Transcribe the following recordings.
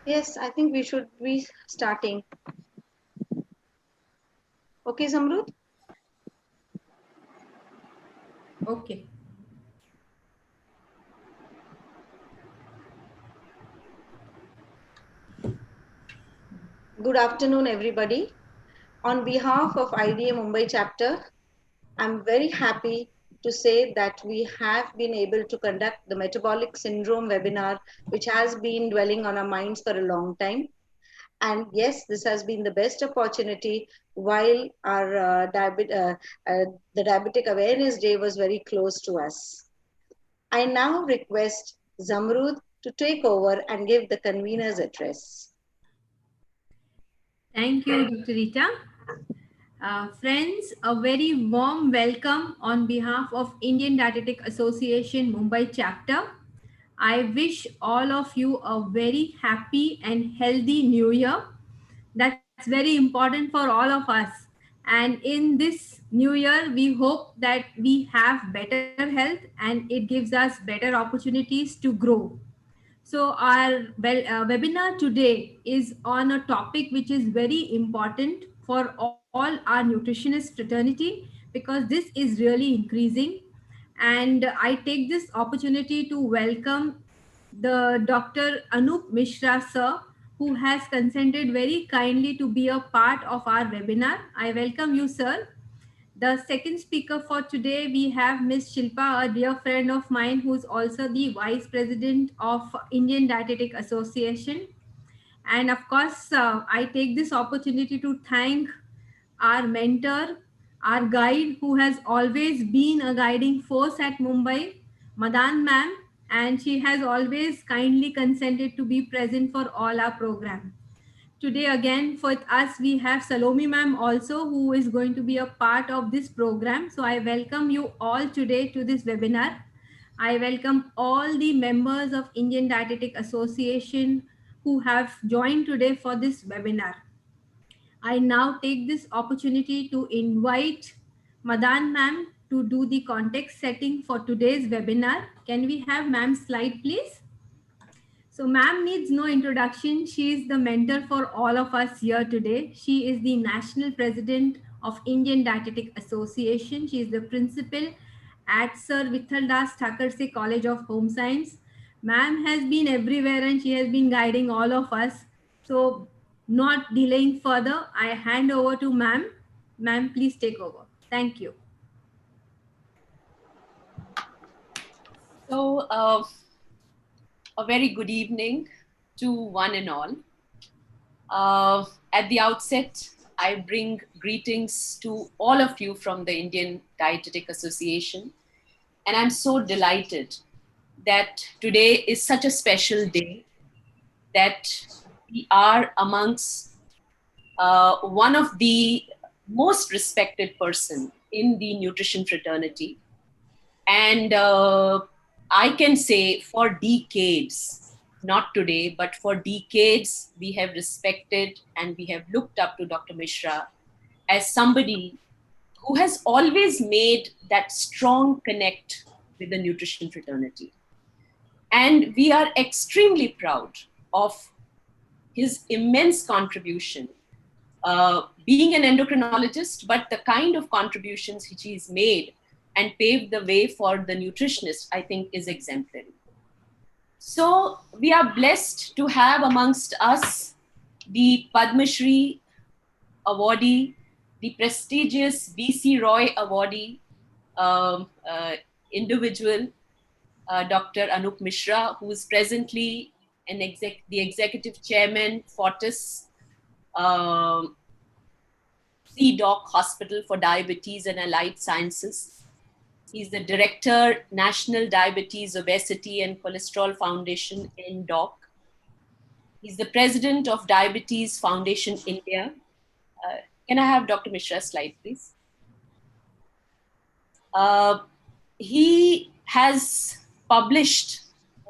Yes, I think we should be starting. Okay, Samrud? Okay. Good afternoon, everybody. On behalf of IDA Mumbai chapter, I'm very happy to say that we have been able to conduct the metabolic syndrome webinar, which has been dwelling on our minds for a long time. And yes, this has been the best opportunity while our the Diabetic Awareness Day was very close to us. I now request Zamrud to take over and give the convener's address. Thank you, Dr. Rita. Friends, a very warm welcome on behalf of Indian Dietetic Association Mumbai chapter. I wish all of you a very happy and healthy new year. That's very important for all of us. And in this new year, we hope that we have better health and it gives us better opportunities to grow. So, our webinar today is on a topic which is very important for all our nutritionist fraternity because this is really increasing. And I take this opportunity to welcome the Dr. Anup Mishra, sir, who has consented very kindly to be a part of our webinar. I welcome you, sir. The second speaker for today, we have Ms. Shilpa, a dear friend of mine who's also the Vice President of Indian Dietetic Association. And of course, I take this opportunity to thank our mentor, our guide who has always been a guiding force at Mumbai, Madan ma'am, and she has always kindly consented to be present for all our program. Today again with us we have Salome ma'am also who is going to be a part of this program. So I welcome you all today to this webinar. I welcome all the members of Indian Dietetic Association who have joined today for this webinar. I now take this opportunity to invite Madan ma'am to do the context setting for today's webinar. Can we have ma'am's slide please? So, ma'am needs no introduction. She is the mentor for all of us here today. She is the national president of Indian Dietetic Association. She is the principal at Sir Vittal Das Thakurse College of Home Science. Ma'am has been everywhere and she has been guiding all of us. So, not delaying further, I hand over to ma'am. Ma'am, please take over. Thank you. So, a very good evening to one and all. At the outset, I bring greetings to all of you from the Indian Dietetic Association. And I'm so delighted that today is such a special day that we are amongst one of the most respected person in the nutrition fraternity. And I can say for decades, not today, but for decades, we have respected and we have looked up to Dr. Mishra as somebody who has always made that strong connect with the nutrition fraternity. And we are extremely proud of his immense contribution, being an endocrinologist, but the kind of contributions which he's made and paved the way for the nutritionist, I think is exemplary. So we are blessed to have amongst us the Padma Shri awardee, the prestigious B.C. Roy awardee individual, Dr. Anup Mishra, who is presently the executive chairman, Fortis CDoc Hospital for Diabetes and Allied Sciences. He's the director, National Diabetes, Obesity and Cholesterol Foundation, NDOC. He's the president of Diabetes Foundation India. Can I have Dr. Mishra's slide, please? He has published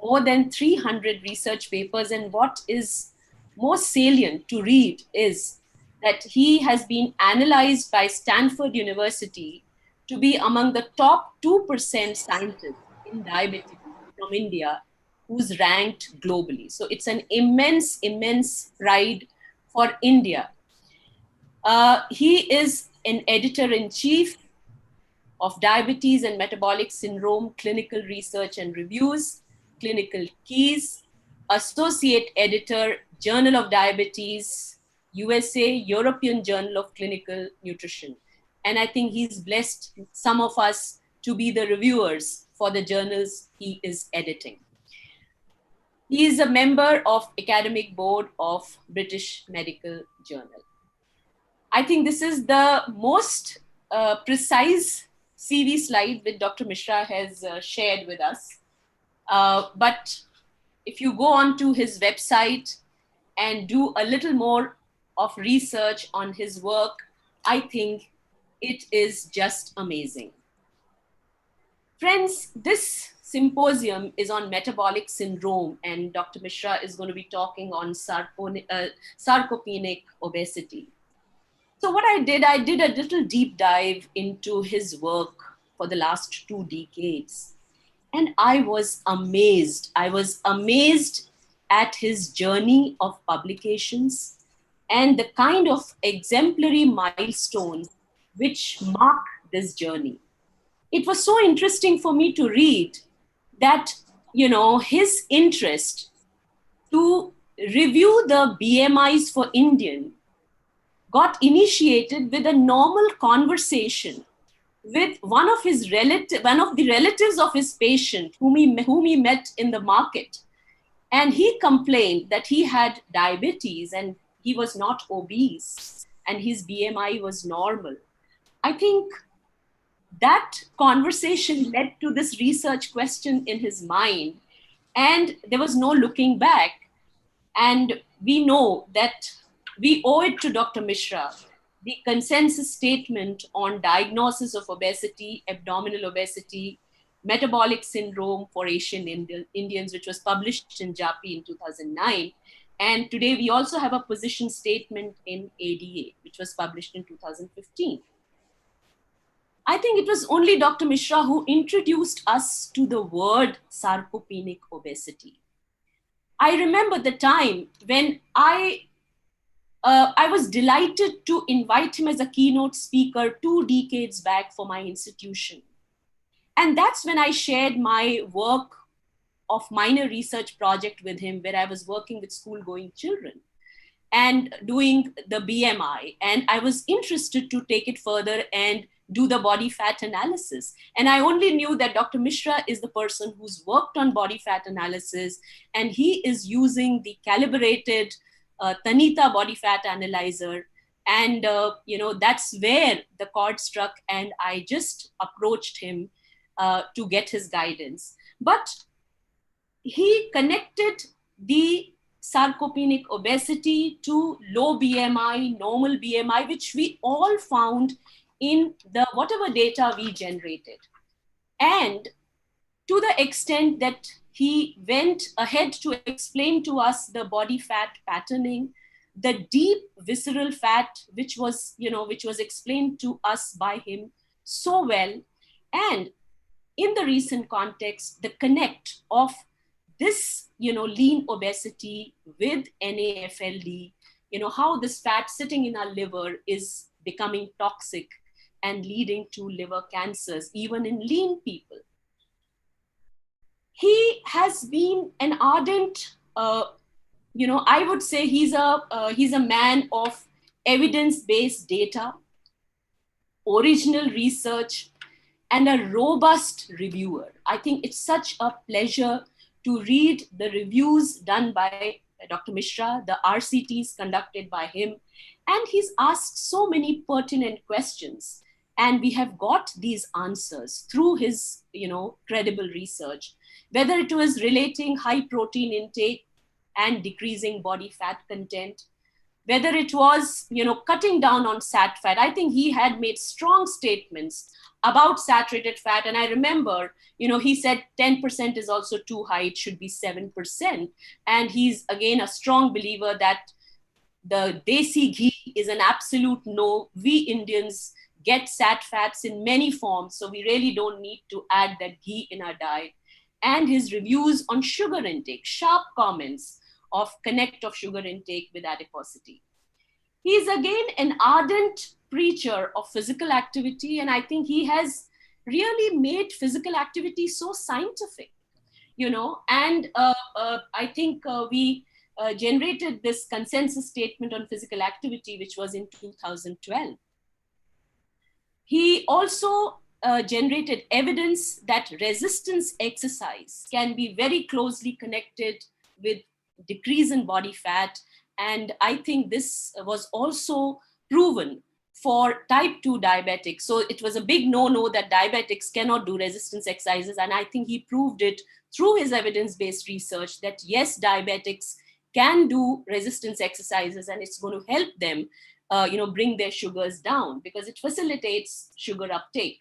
more than 300 research papers, and what is most salient to read is that he has been analyzed by Stanford University to be among the top 2% scientists in diabetes from India who's ranked globally. So it's an immense, immense pride for India. He is an editor-in-chief of Diabetes and Metabolic Syndrome Clinical Research and Reviews, Clinical Keys, Associate Editor, Journal of Diabetes, USA, European Journal of Clinical Nutrition. And I think he's blessed some of us to be the reviewers for the journals he is editing. He is a member of Academic Board of British Medical Journal. I think this is the most precise CV slide that Dr. Mishra has shared with us. But if you go on to his website and do a little more of research on his work, I think it is just amazing. Friends, this symposium is on metabolic syndrome, and Dr. Mishra is going to be talking on sarcopenic obesity. So what I did a little deep dive into his work for the last 2 decades. And I was amazed. I was amazed at his journey of publications and the kind of exemplary milestones which mark this journey. It was so interesting for me to read that, his interest to review the BMIs for Indian got initiated with a normal conversation with one of the relatives of his patient whom he met in the market. And he complained that he had diabetes and he was not obese and his BMI was normal. I think that conversation led to this research question in his mind, and there was no looking back. And we know that we owe it to Dr. Mishra, the consensus statement on diagnosis of obesity, abdominal obesity, metabolic syndrome for Asian Indians, which was published in JAPI in 2009. And today we also have a position statement in ADA, which was published in 2015. I think it was only Dr. Mishra who introduced us to the word sarcopenic obesity. I remember the time when I was delighted to invite him as a keynote speaker 2 decades back for my institution. And that's when I shared my work of minor research project with him, where I was working with school-going children and doing the BMI. And I was interested to take it further and do the body fat analysis. And I only knew that Dr. Mishra is the person who's worked on body fat analysis, and he is using the calibrated Tanita body fat analyzer. And, that's where the chord struck, and I just approached him to get his guidance. But he connected the sarcopenic obesity to low BMI, normal BMI, which we all found in the whatever data we generated. And to the extent that he went ahead to explain to us the body fat patterning, the deep visceral fat, which was explained to us by him so well. And in the recent context, the connect of this, lean obesity with NAFLD, how this fat sitting in our liver is becoming toxic and leading to liver cancers, even in lean people. He has been an ardent, I would say he's a man of evidence-based data, original research, and a robust reviewer. I think it's such a pleasure to read the reviews done by Dr. Mishra, the RCTs conducted by him, and he's asked so many pertinent questions. And we have got these answers through his, credible research, whether it was relating high protein intake and decreasing body fat content, whether it was, cutting down on sat fat. I think he had made strong statements about saturated fat. And I remember, he said 10% is also too high, it should be 7%. And he's, again, a strong believer that the desi ghee is an absolute no. We Indians get sat fats in many forms, so we really don't need to add that ghee in our diet. and his reviews on sugar intake, sharp comments of connect of sugar intake with adiposity. He is again an ardent preacher of physical activity, and I think he has really made physical activity so scientific, and I think we generated this consensus statement on physical activity, which was in 2012. He also generated evidence that resistance exercise can be very closely connected with decrease in body fat. And I think this was also proven for type 2 diabetics. So it was a big no-no that diabetics cannot do resistance exercises. And I think he proved it through his evidence-based research that yes, diabetics can do resistance exercises and it's going to help them bring their sugars down because it facilitates sugar uptake.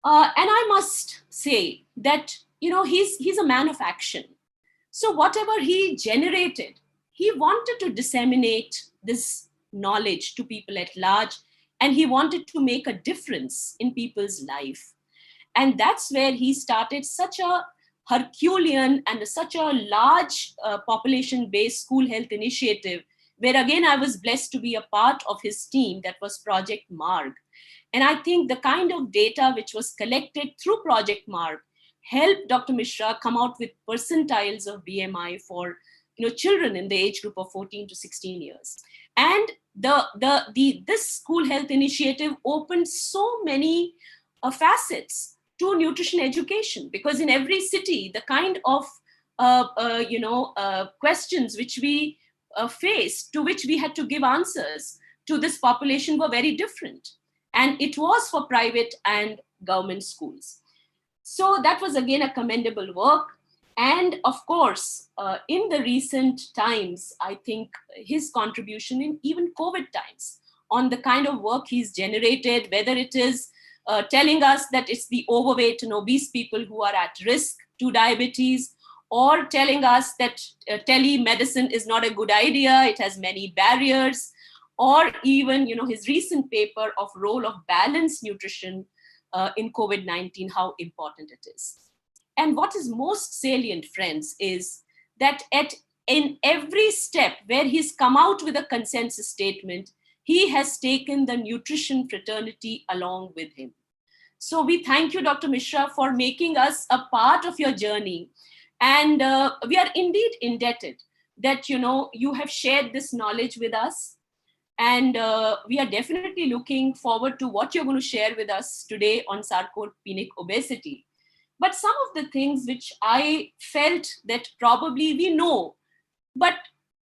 And I must say that, he's a man of action. So whatever he generated, he wanted to disseminate this knowledge to people at large, and he wanted to make a difference in people's life. And that's where he started such a Herculean and such a large population-based school health initiative, where again, I was blessed to be a part of his team that was Project Marg. And I think the kind of data which was collected through Project Marg helped Dr. Mishra come out with percentiles of BMI for children in the age group of 14 to 16 years. And this school health initiative opened so many facets to nutrition education, because in every city, the kind of questions which we faced, to which we had to give answers to this population, were very different. And it was for private and government schools. So that was again a commendable work. And of course, in the recent times, I think his contribution in even COVID times on the kind of work he's generated, whether it is telling us that it's the overweight and obese people who are at risk to diabetes, or telling us that telemedicine is not a good idea, it has many barriers, or even his recent paper of role of balanced nutrition in COVID-19, how important it is. And what is most salient, friends, is that in every step where he's come out with a consensus statement, he has taken the nutrition fraternity along with him. So we thank you, Dr. Mishra, for making us a part of your journey. And we are indeed indebted that, you have shared this knowledge with us. And we are definitely looking forward to what you're going to share with us today on sarcopenic obesity. But some of the things which I felt that probably we know, but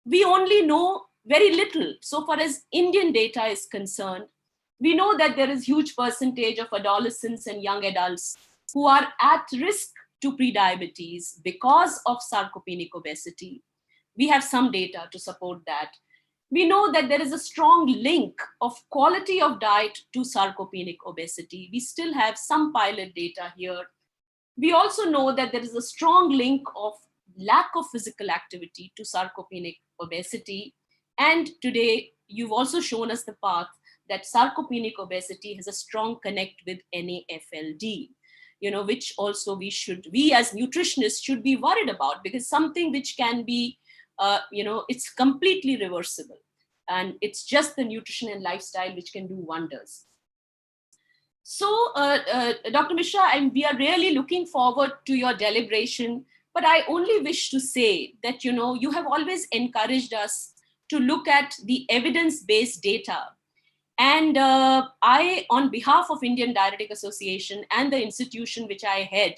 we only know very little. So far as Indian data is concerned, we know that there is huge percentage of adolescents and young adults who are at risk to prediabetes because of sarcopenic obesity. We have some data to support that. We know that there is a strong link of quality of diet to sarcopenic obesity. We still have some pilot data here. We also know that there is a strong link of lack of physical activity to sarcopenic obesity. And today, you've also shown us the path that sarcopenic obesity has a strong connect with NAFLD, which also we as nutritionists should be worried about, because something which can be, it's completely reversible. And it's just the nutrition and lifestyle which can do wonders. So, Dr. Mishra, we are really looking forward to your deliberation, but I only wish to say that, you have always encouraged us to look at the evidence-based data. And I, on behalf of Indian Dietetic Association and the institution which I head,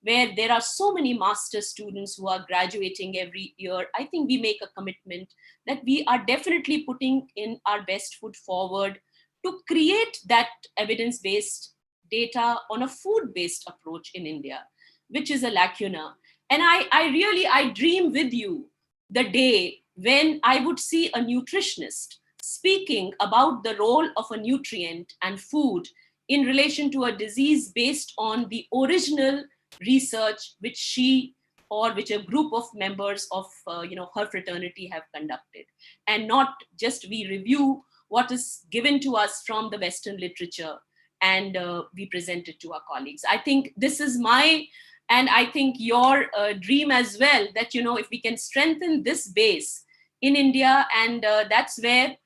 where there are so many master students who are graduating every year, I think we make a commitment that we are definitely putting in our best foot forward to create that evidence-based data on a food-based approach in India, which is a lacuna. And I dream with you the day when I would see a nutritionist speaking about the role of a nutrient and food in relation to a disease based on the original research which she or which a group of members of her fraternity have conducted, and not just we review what is given to us from the Western literature and we present it to our colleagues. I think this is my And I think your dream as well, that, if we can strengthen this base in India, and that's where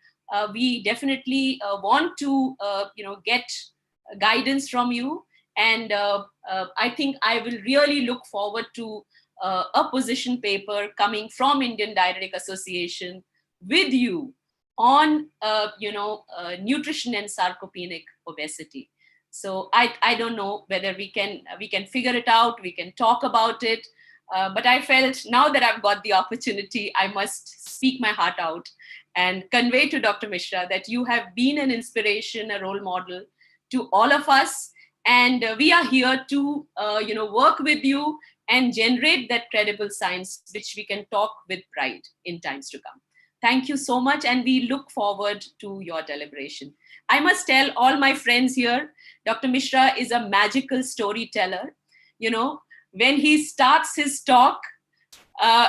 we definitely want to, get guidance from you. And I think I will really look forward to a position paper coming from Indian Dietetic Association with you on, nutrition and sarcopenic obesity. So I don't know whether we can figure it out, we can talk about it, but I felt now that I've got the opportunity, I must speak my heart out and convey to Dr. Mishra that you have been an inspiration, a role model to all of us, and we are here to work with you and generate that credible science which we can talk with pride in times to come. Thank you so much, and we look forward to your deliberation. I must tell all my friends here, Dr. Mishra is a magical storyteller. You know, when he starts his talk,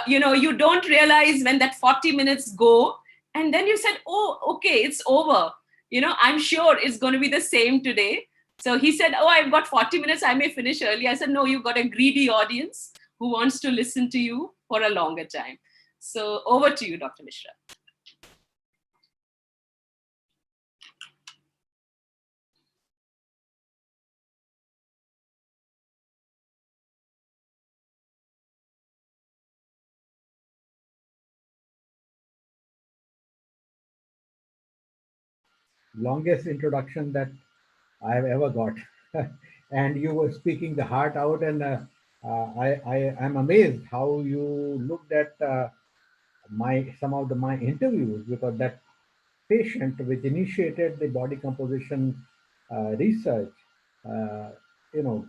you don't realize when that 40 minutes go, and then you said, oh, okay, it's over. I'm sure it's going to be the same today. So he said, oh, I've got 40 minutes, I may finish early. I said, no, you've got a greedy audience who wants to listen to you for a longer time. So over to you, Dr. Mishra. Longest introduction that I have ever got. And you were speaking the heart out, and I am amazed how you looked at some of my interviews, because that patient which initiated the body composition research, uh, you know,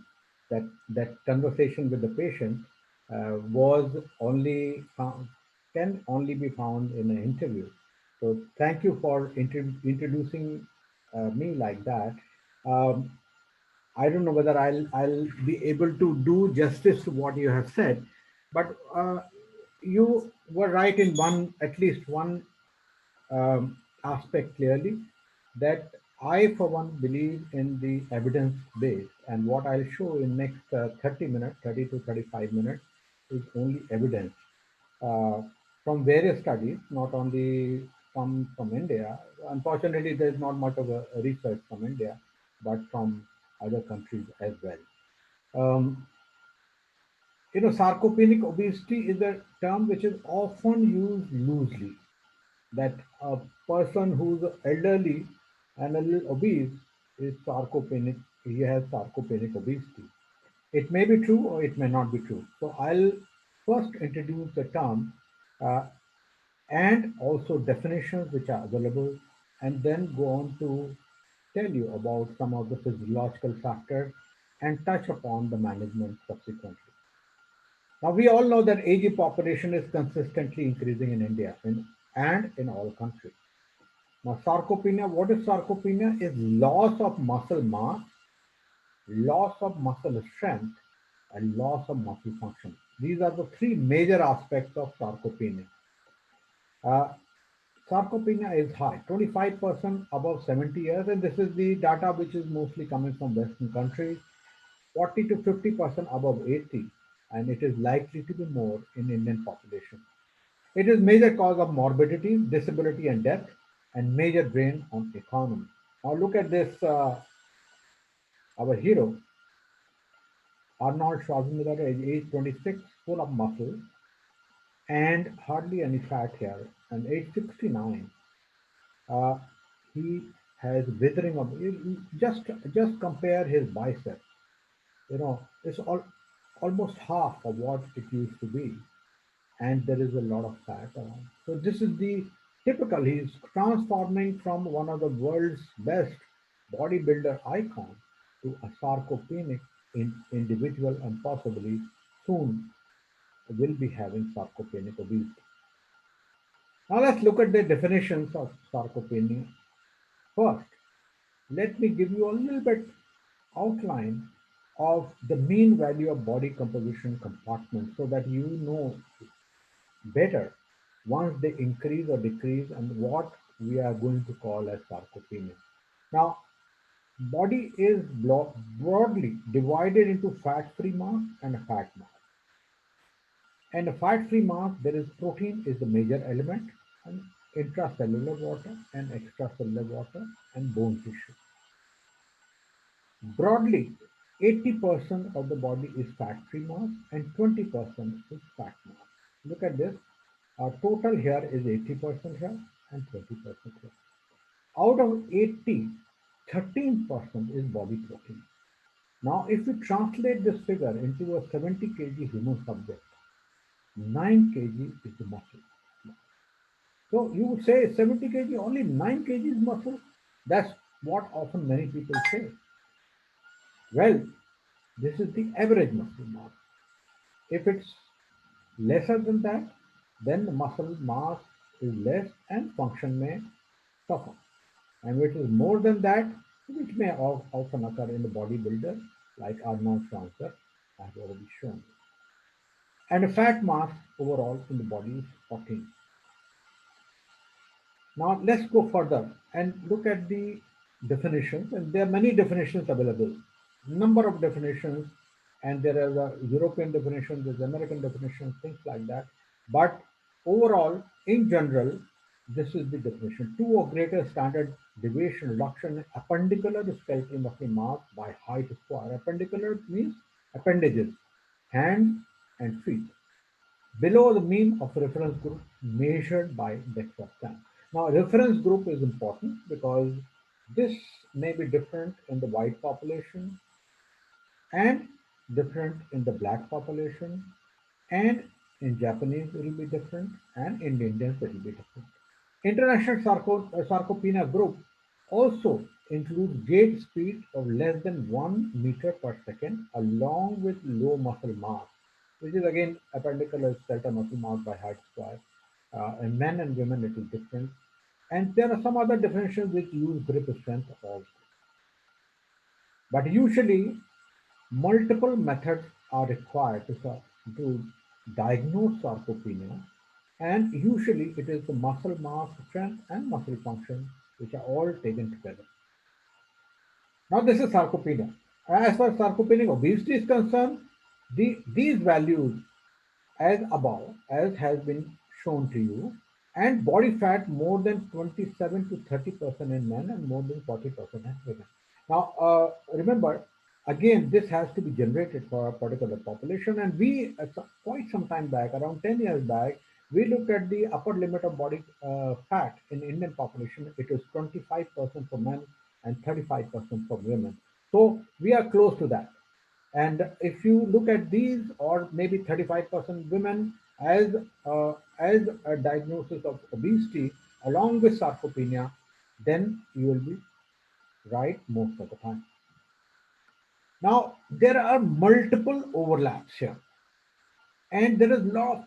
that conversation with the patient was only found, can only be found in an interview. So thank you for introducing me like that. Um, I don't know whether I'll be able to do justice to what you have said, but you were right in at least one aspect clearly, that I, for one, believe in the evidence base, and what I'll show in next 30 minutes, 30 to 35 minutes, is only evidence uh, from various studies, not only from India. Unfortunately, there's not much of a research from India, but from other countries as well. Um, Sarcopenic obesity is a term which is often used loosely, that a person who's elderly and a little obese is sarcopenic, he has sarcopenic obesity. It may be true or it may not be true. So I'll first introduce the term uh, and also definitions which are available, and then go on to tell you about some of the physiological factors and touch upon the management subsequently. Now, we all know that aging population is consistently increasing in India and in all countries. Now, sarcopenia, what is sarcopenia? Is loss of muscle mass, loss of muscle strength, and loss of muscle function. These are the three major aspects of sarcopenia. Uh, Sarcopenia is high, 25% above 70 years, and this is the data which is mostly coming from Western countries, 40 to 50% above 80, and it is likely to be more in Indian population. It is major cause of morbidity, disability, and death, and major drain on economy. Now look at this, our hero, Arnold Schwarzenegger, age 26, full of muscle and hardly any fat here, and age 69, uh, he has withering of, just compare his biceps. It's almost half of what it used to be, and there is a lot of fat around. So this is the typical. He's transforming from one of the world's best bodybuilder icon to a sarcopenic individual, and possibly soon will be having sarcopenic obesity. Now let's look at the definitions of sarcopenia. First, let me give you a little bit outline of the mean value of body composition compartment, so that you know better once they increase or decrease and what we are going to call as sarcopenia. Now, Body is broadly divided into fat-free mass and fat mass. And a fat-free mass, there is protein is the major element, and intracellular water and extracellular water and bone tissue. Broadly, 80% of the body is fat-free mass and 20% is fat mass. Look at this. Our total here is 80% here and 20% here. Out of 80, 13% is body protein. Now, if we translate this figure into a 70 kg human subject, 9 kg is the muscle. So you would say 70 kg, only 9 kg is muscle. That's what often many people say. Well, this is the average muscle mass. If it's lesser than that, then the muscle mass is less and function may suffer. And which is more than that, which may often occur in the bodybuilder, like Arnold Schwarzenegger, I have already shown. And the fat mass overall in the body is 14. Now let's go further and look at the definitions, and there are many definitions available. Number of definitions, and there are the European definitions, there's American definitions, things like that. But overall, in general, this is the definition: two or greater standard deviation reduction in appendicular skeletal muscle mass by height square. Appendicular means appendages, hands and feet below the mean of reference group measured by DEXA scan. Now, reference group is important because this may be different in the white population and different in the black population, and in Japanese it will be different, and in Indians it will be different. International sarcopenia group also includes gait speed of less than 1 meter per second along with low muscle mass, which is again appendicular skeletal muscle mass by height square. In men and women it is different. And there are some other definitions which use grip strength also. But usually multiple methods are required to diagnose sarcopenia, and usually it is the muscle mass strength and muscle function which are all taken together. Now this is sarcopenia. As far as sarcopenic obesity is concerned, these values as above, as has been shown to you, and body fat more than 27 to 30% in men and more than 40% in women. Now, remember, again, this has to be generated for a particular population, and we, quite some time back, around 10 years back, we looked at the upper limit of body fat in Indian population. It was 25% for men and 35% for women. So we are close to that. And if you look at these, or maybe 35% women as a diagnosis of obesity along with sarcopenia, then you will be right most of the time. Now, there are multiple overlaps here, and there is a lot of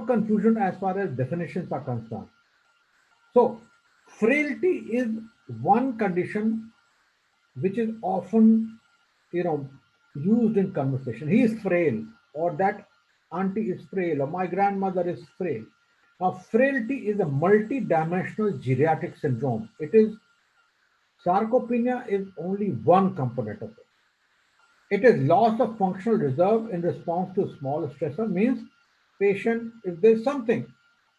confusion as far as definitions are concerned. So, frailty is one condition which is often, you know, used in conversation. He is frail, or that auntie is frail, or my grandmother is frail. Now, frailty is a multi-dimensional geriatric syndrome. It is sarcopenia is only one component of it. It is loss of functional reserve in response to small stressor. Means patient, if there's something,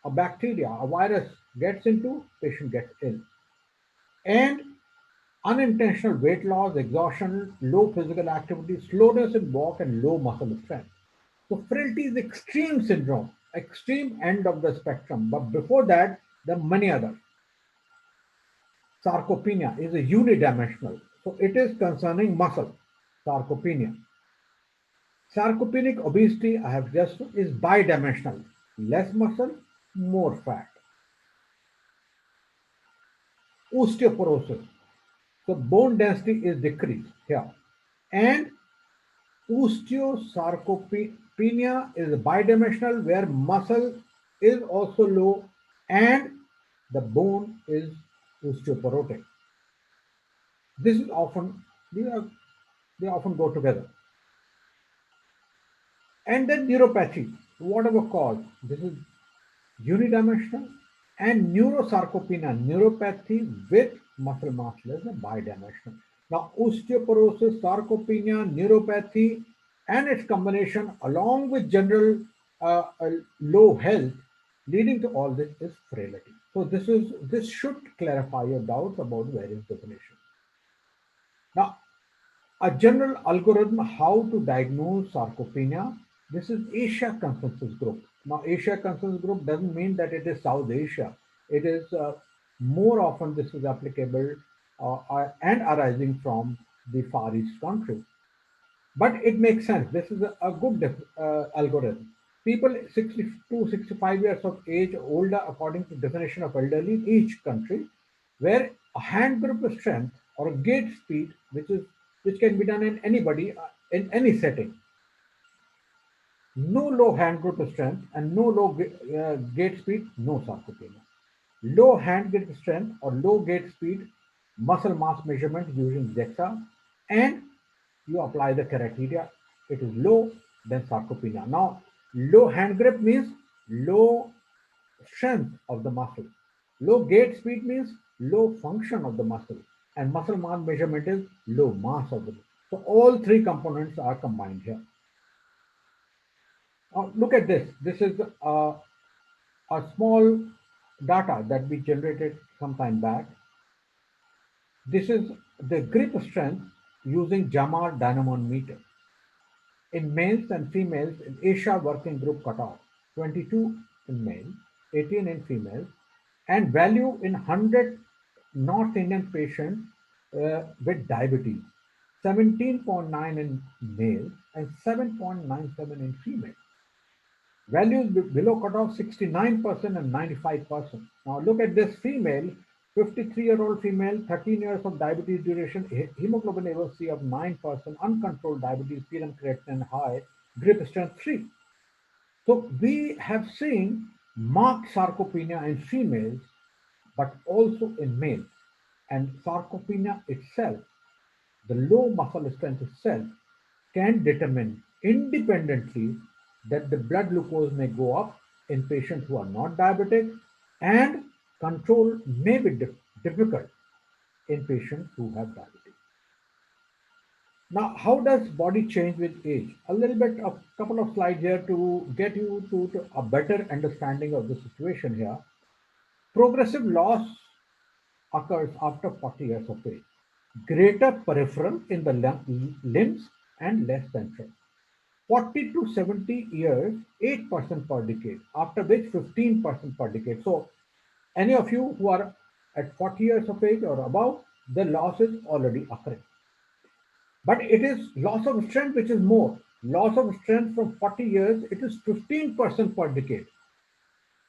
a bacteria, a virus gets into, patient gets ill. And unintentional weight loss, exhaustion, low physical activity, slowness in walk, and low muscle strength. So frailty is extreme syndrome, extreme end of the spectrum. But before that, there are many others. Sarcopenia is a unidimensional. So it is concerning muscle, sarcopenia. Sarcopenic obesity, I have just is bidimensional. Less muscle, more fat. Osteoporosis. So bone density is decreased here. And osteosarcopenia is bidimensional where muscle is also low and the bone is osteoporotic. This is often they often go together. And then neuropathy, whatever cause, this is unidimensional, and neurosarcopenia, neuropathy with muscle mass less and bidimensional. Now, osteoporosis, sarcopenia, neuropathy, and its combination, along with general low health, leading to all this is frailty. So this should clarify your doubts about various definitions. Now, a general algorithm how to diagnose sarcopenia. This is Asia Consensus Group. Now, Asia Consensus Group doesn't mean that it is South Asia. It is more often this is applicable and arising from the Far East countries. But it makes sense. This is a good algorithm. People 62, 65 years of age older, according to definition of elderly in each country, where a hand grip strength or a gait speed, which can be done in anybody in any setting, no low hand grip strength and no low gait speed, no sarcopenia. Low hand grip strength or low gait speed, muscle mass measurement using DEXA, and you apply the criteria. It is low, then sarcopenia. Now, low hand grip means low strength of the muscle. Low gait speed means low function of the muscle. And muscle mass measurement is low mass of the muscle. So all three components are combined here. Now look at this. This is a small data that we generated some time back. This is the grip strength using JAMA dynamometer in males and females in Asia working group cutoff, 22 in males, 18 in females, and value in 100 North Indian patients with diabetes, 17.9 in males and 7.97 in females. Values below cutoff 69% and 95%. Now look at this female, 53-year-old female, 13 years of diabetes duration, hemoglobin A1C of 9%, uncontrolled diabetes, serum creatinine high, grip strength 3. So we have seen marked sarcopenia in females, but also in males. And sarcopenia itself, the low muscle strength itself, can determine independently that the blood glucose may go up in patients who are not diabetic, and control may be difficult in patients who have diabetes. Now, how does body change with age? A little bit, a couple of slides here to get you to a better understanding of the situation here. Progressive loss occurs after 40 years of age. Greater peripheral in the limbs and less central. 40 to 70 years, 8% per decade, after which 15% per decade. So any of you who are at 40 years of age or above, the loss is already occurring. But it is loss of strength which is more. Loss of strength from 40 years, it is 15% per decade.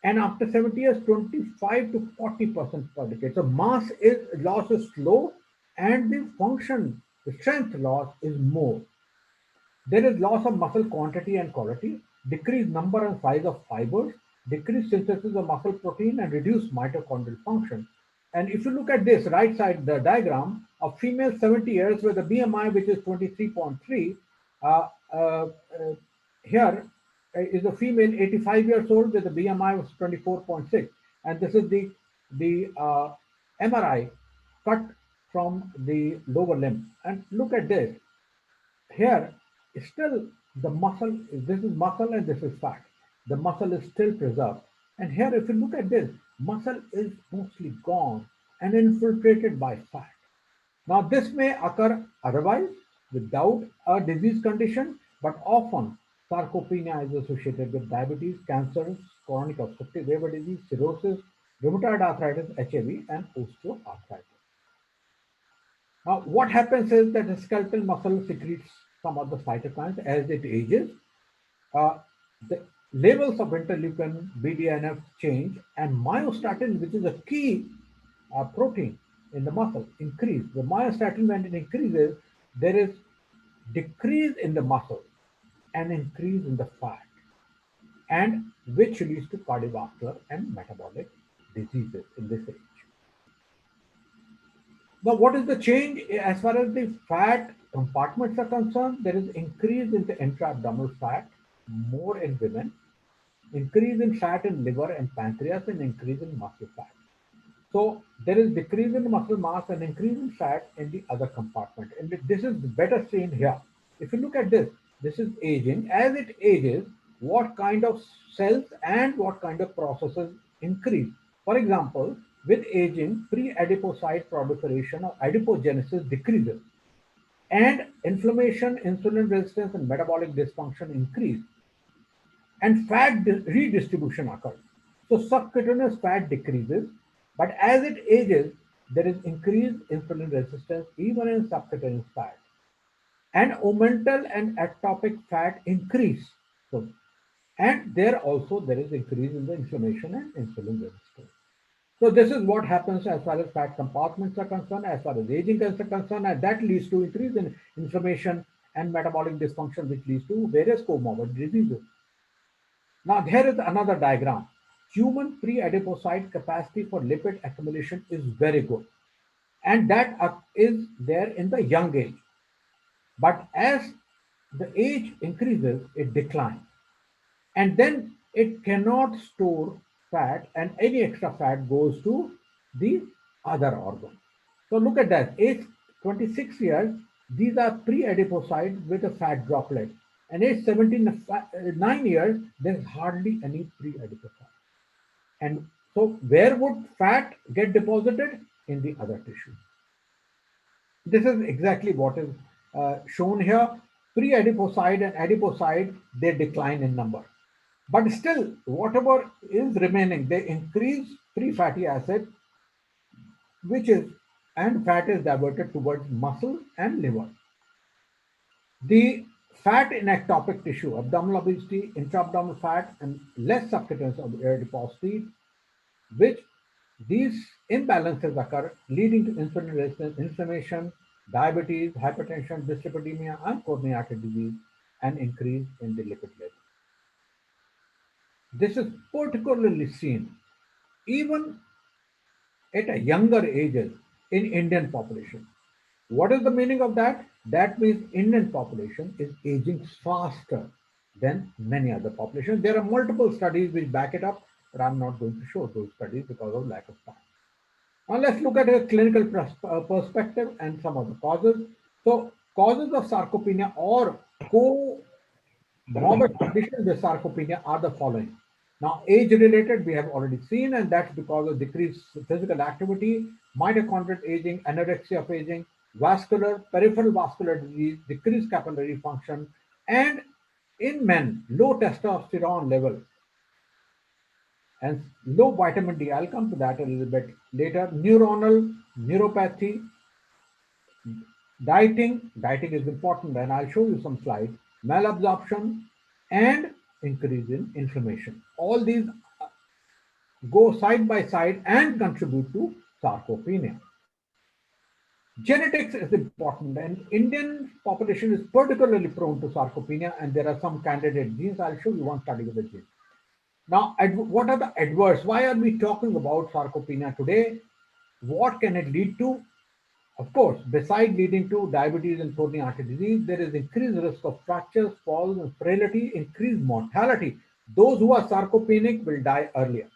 And after 70 years, 25 to 40% per decade. So mass is loss is slow, and the function, the strength loss is more. There is loss of muscle quantity and quality, decreased number and size of fibers, decreased synthesis of muscle protein, and reduced mitochondrial function. And if you look at this right side, the diagram of female 70 years with a BMI which is 23.3, uh, uh, uh, here is a female 85 years old with a BMI of 24.6. And this is the MRI cut from the lower limb. And look at this. Here, still the muscle, this is muscle and this is fat. The muscle is still preserved. And here, if you look at this, muscle is mostly gone and infiltrated by fat. Now, this may occur otherwise without a disease condition, but often sarcopenia is associated with diabetes, cancers, chronic obstructive liver disease, cirrhosis, rheumatoid arthritis, HIV, and osteoarthritis. Now, what happens is that the skeletal muscle secretes some of the cytokines as it ages. The levels of interleukin, BDNF change, and myostatin, which is a key protein in the muscle, increase. The myostatin, when it increases, there is decrease in the muscle and increase in the fat, and which leads to cardiovascular and metabolic diseases in this age. Now, what is the change as far as the fat compartments are concerned? There is increase in the intra-abdominal fat, more in women, increase in fat in liver and pancreas, and increase in muscle fat. So there is decrease in muscle mass and increase in fat in the other compartment. And this is better seen here. If you look at this, this is aging. As it ages, what kind of cells and what kind of processes increase. For example, with aging, pre-adipocyte proliferation or adipogenesis decreases, and inflammation, insulin resistance, and metabolic dysfunction increase, and fat redistribution occurs. So subcutaneous fat decreases, but as it ages, there is increased insulin resistance even in subcutaneous fat. And omental and ectopic fat increase. So, and there also there is increase in the inflammation and insulin resistance. So this is what happens as far as fat compartments are concerned, as far as aging is concerned, and that leads to increase in inflammation and metabolic dysfunction, which leads to various comorbid diseases. Now, here is another diagram. Human pre-adipocyte capacity for lipid accumulation is very good, and that is there in the young age. But as the age increases, it declines, and then it cannot store fat, and any extra fat goes to the other organ. So look at that. Age 26 years, these are pre-adipocytes with a fat droplet. And age 9 years, there's hardly any pre-adipocyte. And so where would fat get deposited? In the other tissue. This is exactly what is shown here. Pre-adipocyte and adipocyte, they decline in number. But still, whatever is remaining, they increase free fatty acid, which is, and fat is diverted towards muscle and liver. The fat in ectopic tissue, abdominal obesity, intra-abdominal fat, and less subcutaneous adiposity, which these imbalances occur, leading to insulin resistance, inflammation, diabetes, hypertension, dyslipidemia, and coronary artery disease, and increase in the lipid level. This is particularly seen even at a younger ages in Indian population. What is the meaning of that? That means Indian population is aging faster than many other populations. There are multiple studies which back it up, but I'm not going to show those studies because of lack of time. Now let's look at a clinical perspective and some of the causes. So causes of sarcopenia or comorbid conditions with sarcopenia are the following. Now, age-related, we have already seen, and that's because of decreased physical activity, mitochondrial aging, anorexia of aging, vascular, peripheral vascular disease, decreased capillary function, and in men, low testosterone level and low vitamin D. I'll come to that a little bit later. Neuronal neuropathy, dieting is important, and I'll show you some slides. Malabsorption and increase in inflammation. All these go side by side and contribute to sarcopenia. Genetics is important, and Indian population is particularly prone to sarcopenia, and there are some candidate genes. I'll show you one study with the gene. Now, what are the adverse? Why are we talking about sarcopenia today? What can it lead to? Of course, besides leading to diabetes and coronary artery disease, there is increased risk of fractures, falls, and frailty, increased mortality. Those who are sarcopenic will die earlier.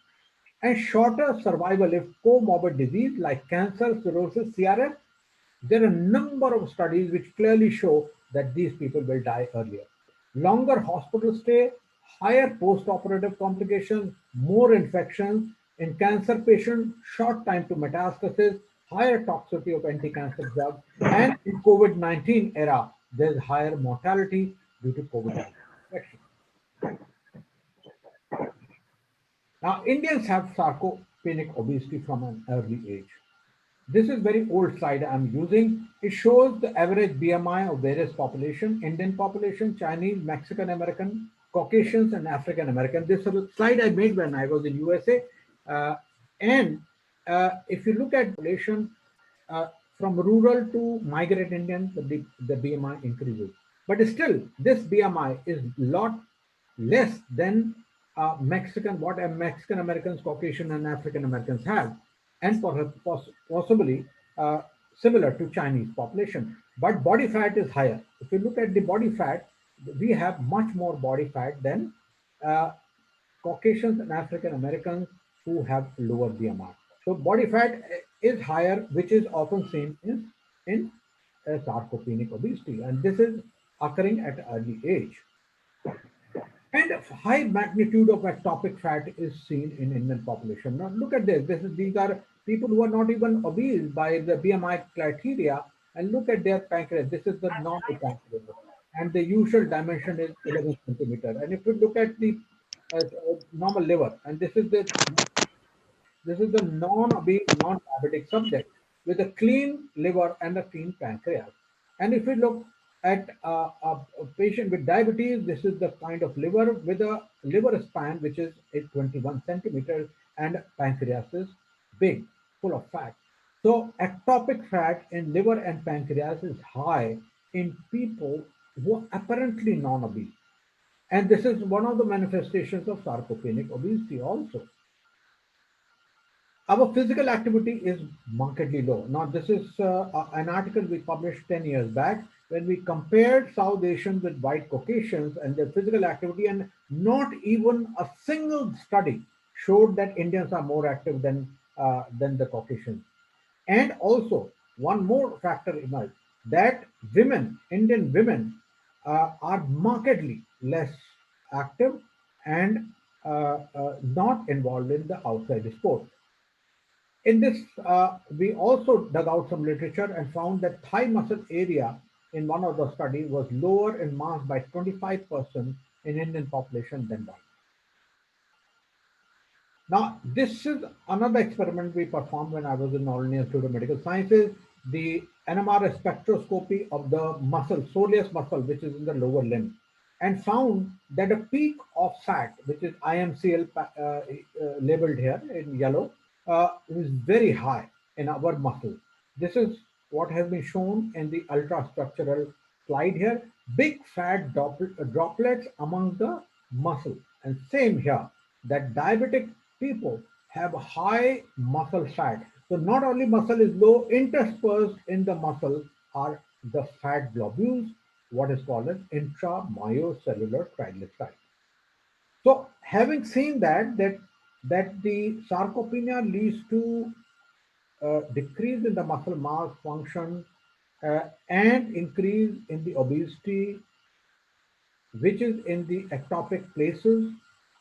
And shorter survival if comorbid disease like cancer, cirrhosis, CRS. There are a number of studies which clearly show that these people will die earlier. Longer hospital stay, higher post-operative complications, more infections. In cancer patients, short time to metastasis, higher toxicity of anti-cancer drugs, and in COVID-19 era, there's higher mortality due to COVID-19 infection. Now, Indians have sarcopenic obesity from an early age. This is very old slide I'm using. It shows the average BMI of various population, Indian population, Chinese, Mexican American, Caucasians, and African American. This is a slide I made when I was in USA. And if you look at population from rural to migrant Indian, the BMI increases. But still, this BMI is a lot less than what Mexican Americans, Caucasian, and African Americans have, and possibly similar to Chinese population. But body fat is higher. If you look at the body fat, we have much more body fat than uh, Caucasians and African Americans who have lower BMI. So body fat is higher, which is often seen in sarcopenic obesity, and this is occurring at early age. And a high magnitude of ectopic fat is seen in Indian population. Now look at this. These are people who are not even obese by the BMI criteria, and look at their pancreas. This is the normal pancreas, and the usual dimension is 11 centimeter. And if you look at the normal liver, and this is the non-obese, non-diabetic subject with a clean liver and a clean pancreas. And if we look at a patient with diabetes, this is the kind of liver with a liver span which is 21 centimeters, and pancreas is big, full of fat. So ectopic fat in liver and pancreas is high in people who are apparently non-obese. And this is one of the manifestations of sarcopenic obesity also. Our physical activity is markedly low. Now, this is an article we published 10 years back when we compared South Asians with white Caucasians and their physical activity, and not even a single study showed that Indians are more active than the Caucasians. And also, one more factor emerged that women, Indian women, are markedly less active and not involved in the outside sport. In this, we also dug out some literature and found that thigh muscle area in one of the studies was lower in mass by 25% in Indian population than white. Now, this is another experiment we performed when I was in All India Institute of Medical Sciences, the NMR spectroscopy of the muscle, soleus muscle, which is in the lower limb, and found that a peak of fat, which is IMCL labeled here in yellow, is very high in our muscle. This is what has been shown in the ultrastructural slide here. Big fat droplets among the muscle. And same here, that diabetic people have high muscle fat. So not only muscle is low, interspersed in the muscle are the fat globules, what is called as intramyocellular triglycerides. So having seen that the sarcopenia leads to decrease in the muscle mass function and increase in the obesity, which is in the ectopic places,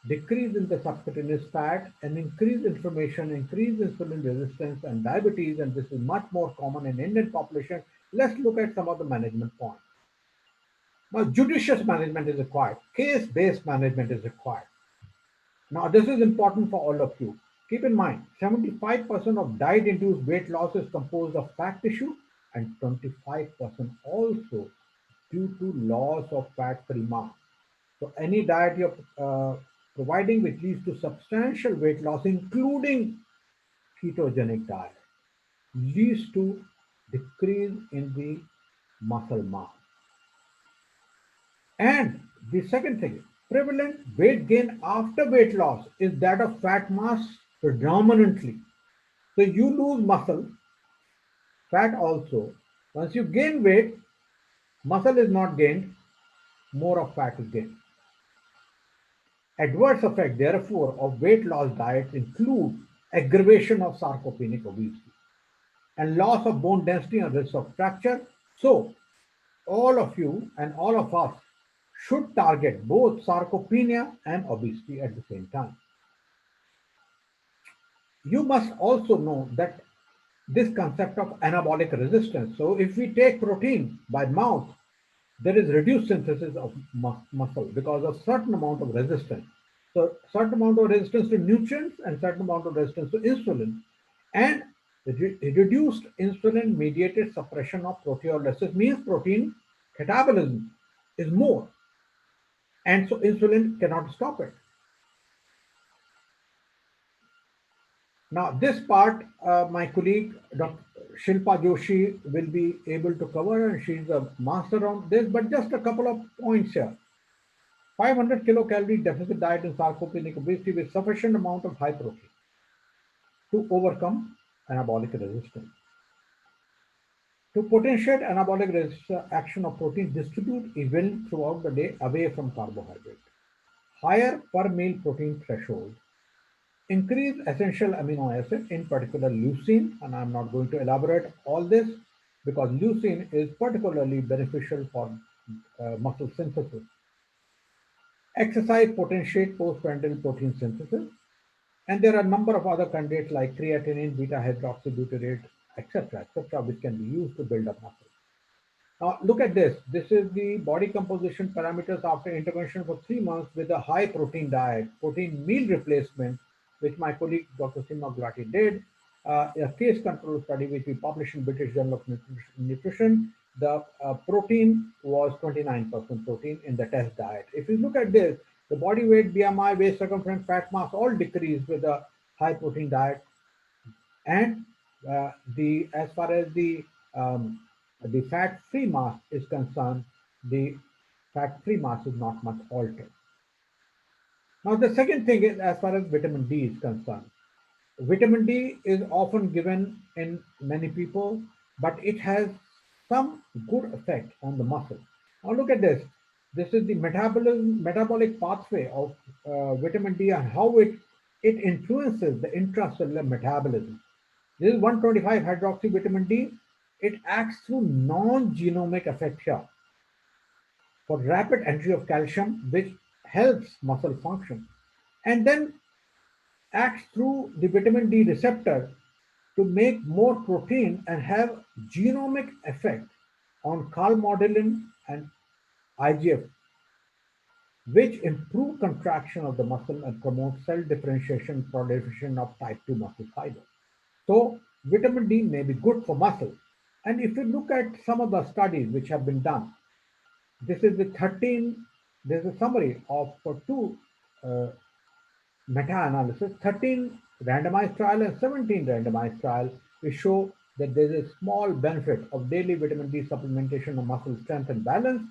decrease in the subcutaneous fat, and increased inflammation, increased insulin resistance, and diabetes. And this is much more common in Indian population. Let's look at some of the management points. Now, judicious management is required. Case-based management is required. Now, this is important for all of you. Keep in mind, 75% of diet-induced weight loss is composed of fat tissue, and 25% also due to loss of fat-free mass. So any diet you're providing which leads to substantial weight loss, including ketogenic diet, leads to decrease in the muscle mass. And the second thing, prevalent weight gain after weight loss is that of fat mass predominantly. So you lose muscle, fat also. Once you gain weight, muscle is not gained, more of fat is gained. Adverse effect, therefore, of weight loss diets include aggravation of sarcopenic obesity and loss of bone density and risk of fracture. So, all of you and all of us should target both sarcopenia and obesity at the same time. You must also know that this concept of anabolic resistance. So, if we take protein by mouth, there is reduced synthesis of muscle because of certain amount of resistance. So certain amount of resistance to nutrients and certain amount of resistance to insulin, and reduced insulin mediated suppression of proteolysis means protein catabolism is more, and so insulin cannot stop it. Now this part my colleague Dr. Shilpa Joshi will be able to cover, and she's a master on this, but just a couple of points here. 500 kilocalorie deficit diet in sarcopenic obesity with sufficient amount of high protein to overcome anabolic resistance. To potentiate anabolic action of protein, distribute evenly throughout the day away from carbohydrate. Higher per meal protein threshold increase essential amino acid, in particular leucine, and I'm not going to elaborate all this because leucine is particularly beneficial for muscle synthesis. Exercise potentiate postprandial protein synthesis, and there are a number of other candidates like creatinine, beta hydroxybutyrate, etc., etc., which can be used to build up muscle. Now, look at this. This is the body composition parameters after intervention for 3 months with a high protein diet, protein meal replacement, which my colleague Dr. Simha Gulati did, a case control study which we published in British Journal of Nutrition. The protein was 29% protein in the test diet. If you look at this, the body weight, BMI, waist circumference, fat mass all decreased with a high protein diet, and the as far as the fat-free mass is concerned, the fat-free mass is not much altered. Now, the second thing is as far as vitamin D is concerned. Vitamin D is often given in many people, but it has some good effect on the muscle. Now, look at this. This is the metabolic pathway of vitamin D and how it influences the intracellular metabolism. This is 125 hydroxy vitamin D. It acts through non-genomic effect here for rapid entry of calcium, which helps muscle function, and then acts through the vitamin D receptor to make more protein and have genomic effect on calmodulin and IGF, which improve contraction of the muscle and promote cell differentiation, proliferation of type 2 muscle fiber. So vitamin D may be good for muscle. And if you look at some of the studies which have been done, this is the 13, there's a summary of for two uh, meta-analysis, 13 randomized trial and 17 randomized trial, which show that there is a small benefit of daily vitamin D supplementation of muscle strength and balance.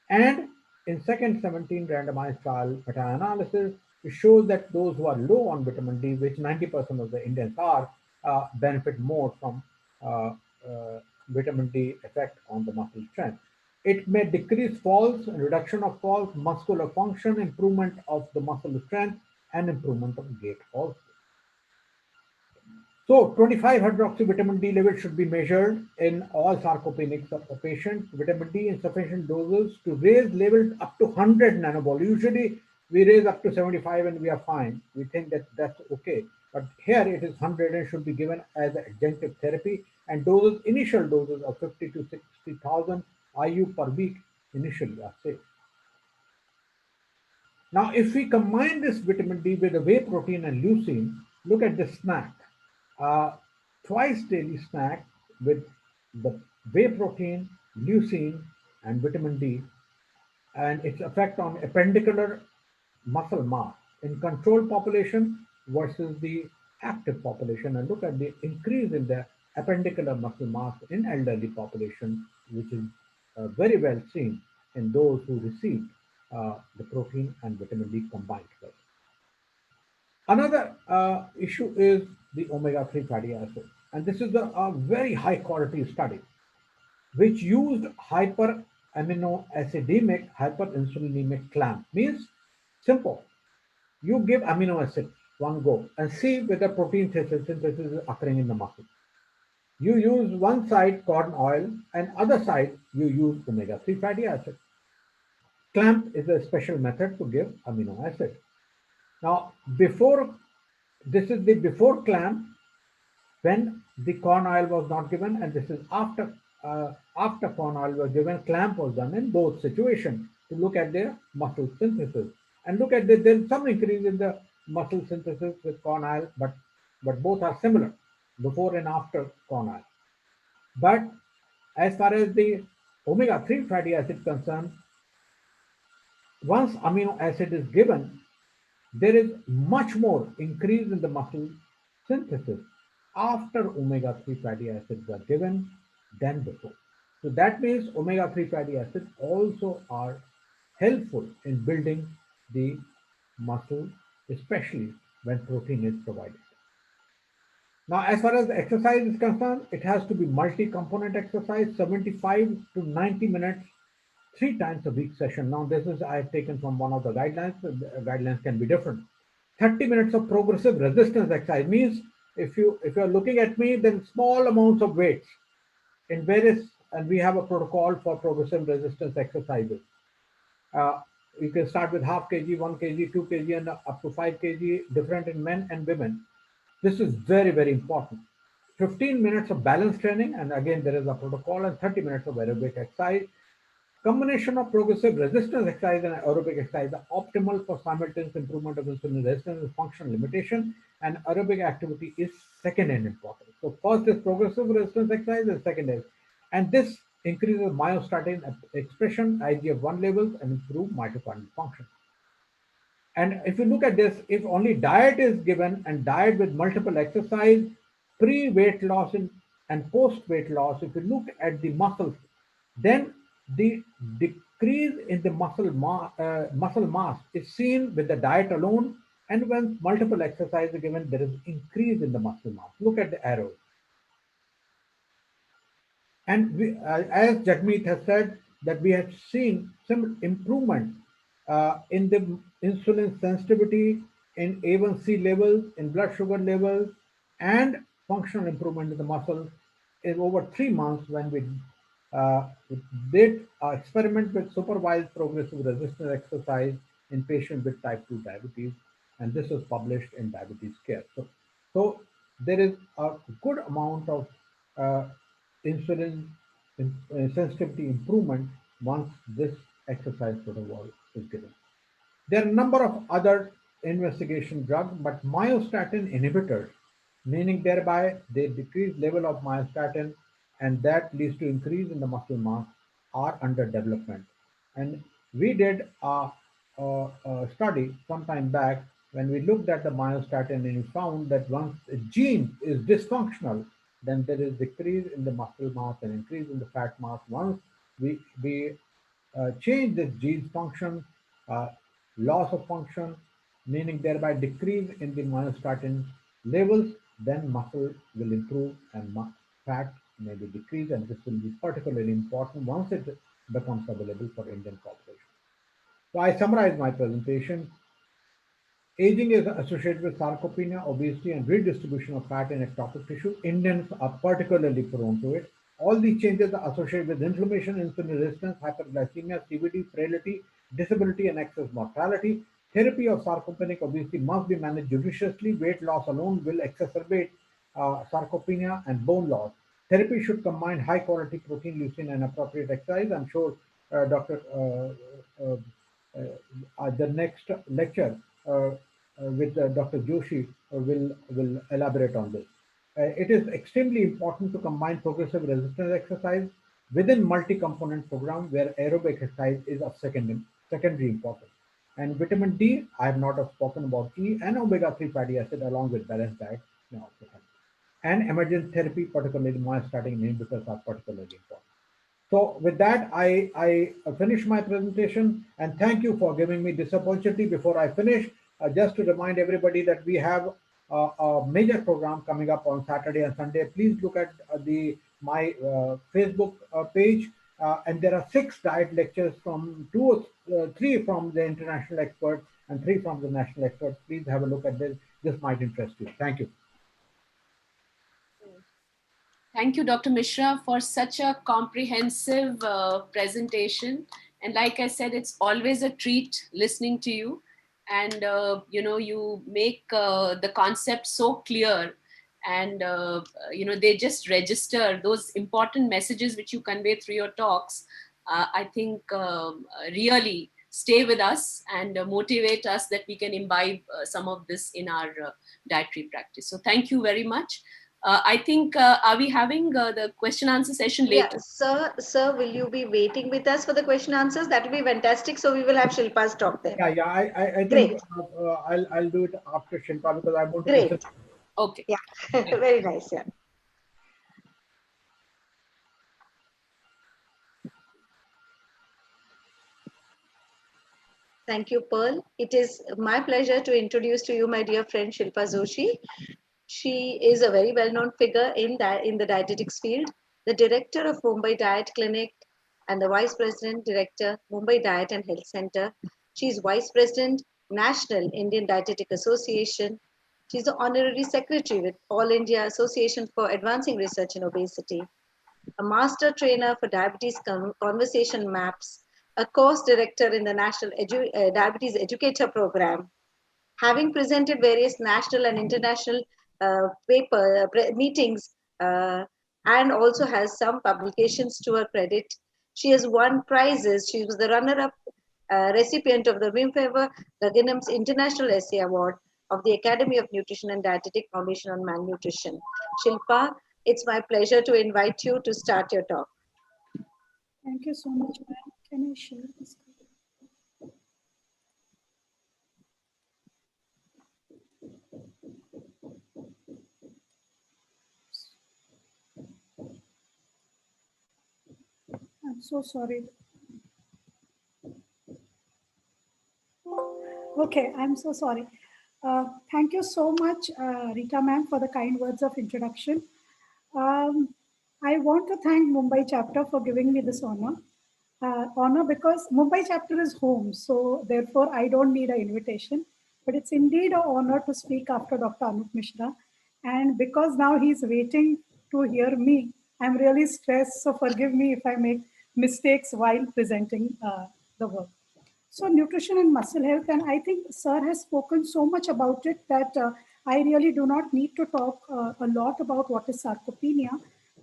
And in second 17 randomized trial meta-analysis, it shows that those who are low on vitamin D, which 90% of the Indians are, benefit more from uh, vitamin D effect on the muscle strength. It may decrease falls, reduction of falls, muscular function, improvement of the muscle strength, and improvement of gait also. So 25 hydroxy vitamin D level should be measured in all sarcopenic patients. Vitamin D in sufficient doses to raise level up to 100 nanobol. Usually we raise up to 75 and we are fine. We think that that's okay. But here it is 100 and should be given as an adjunctive therapy, and doses, initial doses of 50 to 60,000 IU per week initially are safe. Now, if we combine this vitamin D with the whey protein and leucine, look at this snack. Twice daily snack with the whey protein, leucine, and vitamin D, and its effect on appendicular muscle mass in control population versus the active population, and look at the increase in the appendicular muscle mass in elderly population, which is very well seen in those who receive the protein and vitamin D combined together. Another issue is the omega-3 fatty acid, and this is a very high quality study which used hyperaminoacidemic hyperinsulinemic clamp. Means simple. You give amino acid one go and see whether protein synthesis is occurring in the muscle. You use one side corn oil and other side you use omega-3 fatty acid. Clamp is a special method to give amino acid. Now, before this is the before clamp when the corn oil was not given, and this is after corn oil was given. Clamp was done in both situations to look at their muscle synthesis and look at there's some increase in the muscle synthesis with corn oil, but both are similar before and after corn oil. But as far as the omega-3 fatty acid concerned, once amino acid is given, there is much more increase in the muscle synthesis after omega-3 fatty acids are given than before. So that means omega-3 fatty acids also are helpful in building the muscle, especially when protein is provided. Now, as far as the exercise is concerned, it has to be multi-component exercise, 75 to 90 minutes, 3 times a week session. Now, this is I have taken from one of the guidelines. The guidelines can be different. 30 minutes of progressive resistance exercise means if you are looking at me, then small amounts of weights in various, and we have a protocol for progressive resistance exercises. Uh, you can start with half kg, 1 kg, 2 kg, and up to 5 kg, different in men and women. This is very, very important. 15 minutes of balance training, and again, there is a protocol, and 30 minutes of aerobic exercise. Combination of progressive resistance exercise and aerobic exercise are optimal for simultaneous improvement of insulin resistance and function limitation, and aerobic activity is second in importance. So first is progressive resistance exercise, and second is, and this increases myostatin expression, IGF-1 levels, and improve mitochondrial function. And if you look at this, if only diet is given and diet with multiple exercise, pre-weight loss and post-weight loss, if you look at the muscles, then the decrease in the muscle mass is seen with the diet alone, and when multiple exercise are given, there is increase in the muscle mass. Look at the arrows. And as Jagmeet has said, that we have seen some improvement in the insulin sensitivity, in A1C levels, in blood sugar levels, and functional improvement in the muscles in over 3 months when we uh, did experiment with supervised progressive resistance exercise in patients with type 2 diabetes, and this was published in Diabetes Care. So there is a good amount of uh, insulin sensitivity improvement once this exercise protocol is given. There are a number of other investigation drugs, but myostatin inhibitors, meaning thereby they decrease level of myostatin and that leads to increase in the muscle mass, are under development. And we did a study some time back when we looked at the myostatin, and we found that once a gene is dysfunctional, then there is decrease in the muscle mass and increase in the fat mass. Once we change this gene function, uh, loss of function, meaning thereby decrease in the myostatin levels, then muscle will improve and fat may be decreased, and this will be particularly important once it becomes available for Indian population. So I summarize my presentation. Aging is associated with sarcopenia, obesity, and redistribution of fat in ectopic tissue. Indians are particularly prone to it. All these changes are associated with inflammation, insulin resistance, hyperglycemia, CVD, frailty, disability, and excess mortality. Therapy of sarcopenic obesity must be managed judiciously. Weight loss alone will exacerbate sarcopenia and bone loss. Therapy should combine high quality protein, leucine, and appropriate exercise. I'm sure Dr. The next lecture with Dr. Joshi will elaborate on this. It is extremely important to combine progressive resistance exercise within multi-component program where aerobic exercise is of secondary importance. And vitamin D, I have not have spoken about E and omega-3 fatty acid along with balanced diet may also help. And emergent therapy, particularly myostatin inhibitors, are particularly important. So with that, I finish my presentation, and thank you for giving me this opportunity. Before I finish, just to remind everybody that we have a major program coming up on Saturday and Sunday. Please look at the my Facebook page, and there are 6 diet lectures from 3 from the international experts and 3 from the national experts. Please have a look at this. This might interest you. Thank you. Thank you, Dr. Mishra, for such a comprehensive presentation. And like I said, it's always a treat listening to you. And, you make the concept so clear. And, they just register those important messages which you convey through your talks. I think really stay with us and motivate us that we can imbibe some of this in our dietary practice. So thank you very much. I think, are we having the question answer session Yeah, later? sir, will you be waiting with us for the question answers? That will be fantastic. So we will have Shilpa's talk then. Yeah. I think Great, I'll do it after Shilpa because I want to great. listen. Okay. Yeah, very nice. Yeah. Thank you, Pearl. It is my pleasure to introduce to you my dear friend Shilpa Joshi. She is a very well-known figure in the dietetics field, the director of Mumbai Diet Clinic and the vice president director Mumbai Diet and Health Center. She is vice president National Indian Dietetic Association. She's the honorary secretary with All India Association for Advancing Research in Obesity, a master trainer for diabetes conversation maps, a course director in the National Diabetes Educator Program, having presented various national and international meetings, and also has some publications to her credit. She has won prizes. She was the runner-up recipient of the Wimfever Guggenheim's International Essay Award of the Academy of Nutrition and Dietetic Foundation on Malnutrition. Shilpa, it's my pleasure to invite you to start your talk. Thank you so much, ma'am. Can I share this? I'm so sorry. Okay, I'm so sorry. Thank you so much, Rita ma'am, for the kind words of introduction. I want to thank Mumbai chapter for giving me this honor. Honor because Mumbai chapter is home, so therefore I don't need an invitation. But it's indeed an honor to speak after Dr. Anup Mishra. And because now he's waiting to hear me, I'm really stressed. So forgive me if I make mistakes while presenting the work. So nutrition and muscle health, and I think Sir has spoken so much about it that I really do not need to talk a lot about what is sarcopenia.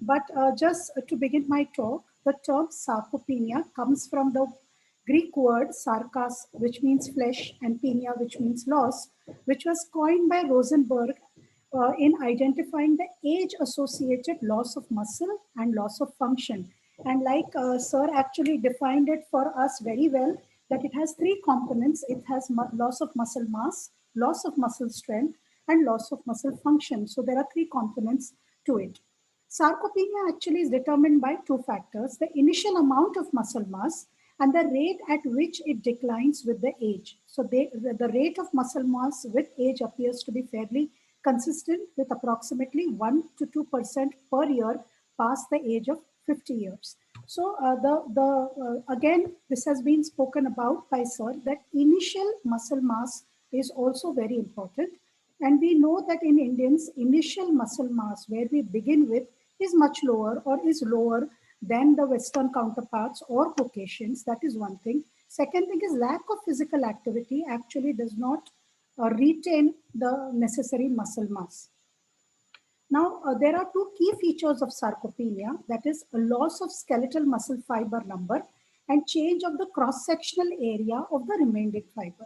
But just to begin my talk, the term sarcopenia comes from the Greek word sarkas, which means flesh, and penia, which means loss, which was coined by Rosenberg in identifying the age-associated loss of muscle and loss of function. And like Sir actually defined it for us very well, that it has three components. It has loss of muscle mass, loss of muscle strength, and loss of muscle function. So there are three components to it. Sarcopenia actually is determined by two factors: the initial amount of muscle mass and the rate at which it declines with the age. So the rate of muscle mass with age appears to be fairly consistent, with approximately 1 to 2% per year past the age of 50 years. So again, this has been spoken about by Sir, that initial muscle mass is also very important. And we know that in Indians, initial muscle mass, where we begin with, is much lower or is lower than the Western counterparts or Caucasians. That is one thing. Second thing is lack of physical activity actually does not retain the necessary muscle mass. Now, there are two key features of sarcopenia, that is a loss of skeletal muscle fiber number and change of the cross-sectional area of the remaining fiber.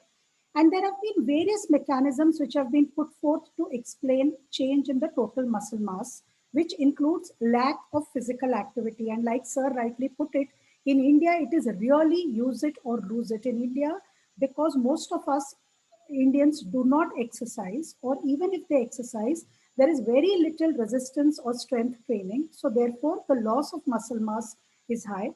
And there have been various mechanisms which have been put forth to explain change in the total muscle mass, which includes lack of physical activity. And like Sir rightly put it, in India, it is really use it or lose it. In India, because most of us Indians do not exercise, or even if they exercise, there is very little resistance or strength training. So therefore, the loss of muscle mass is high.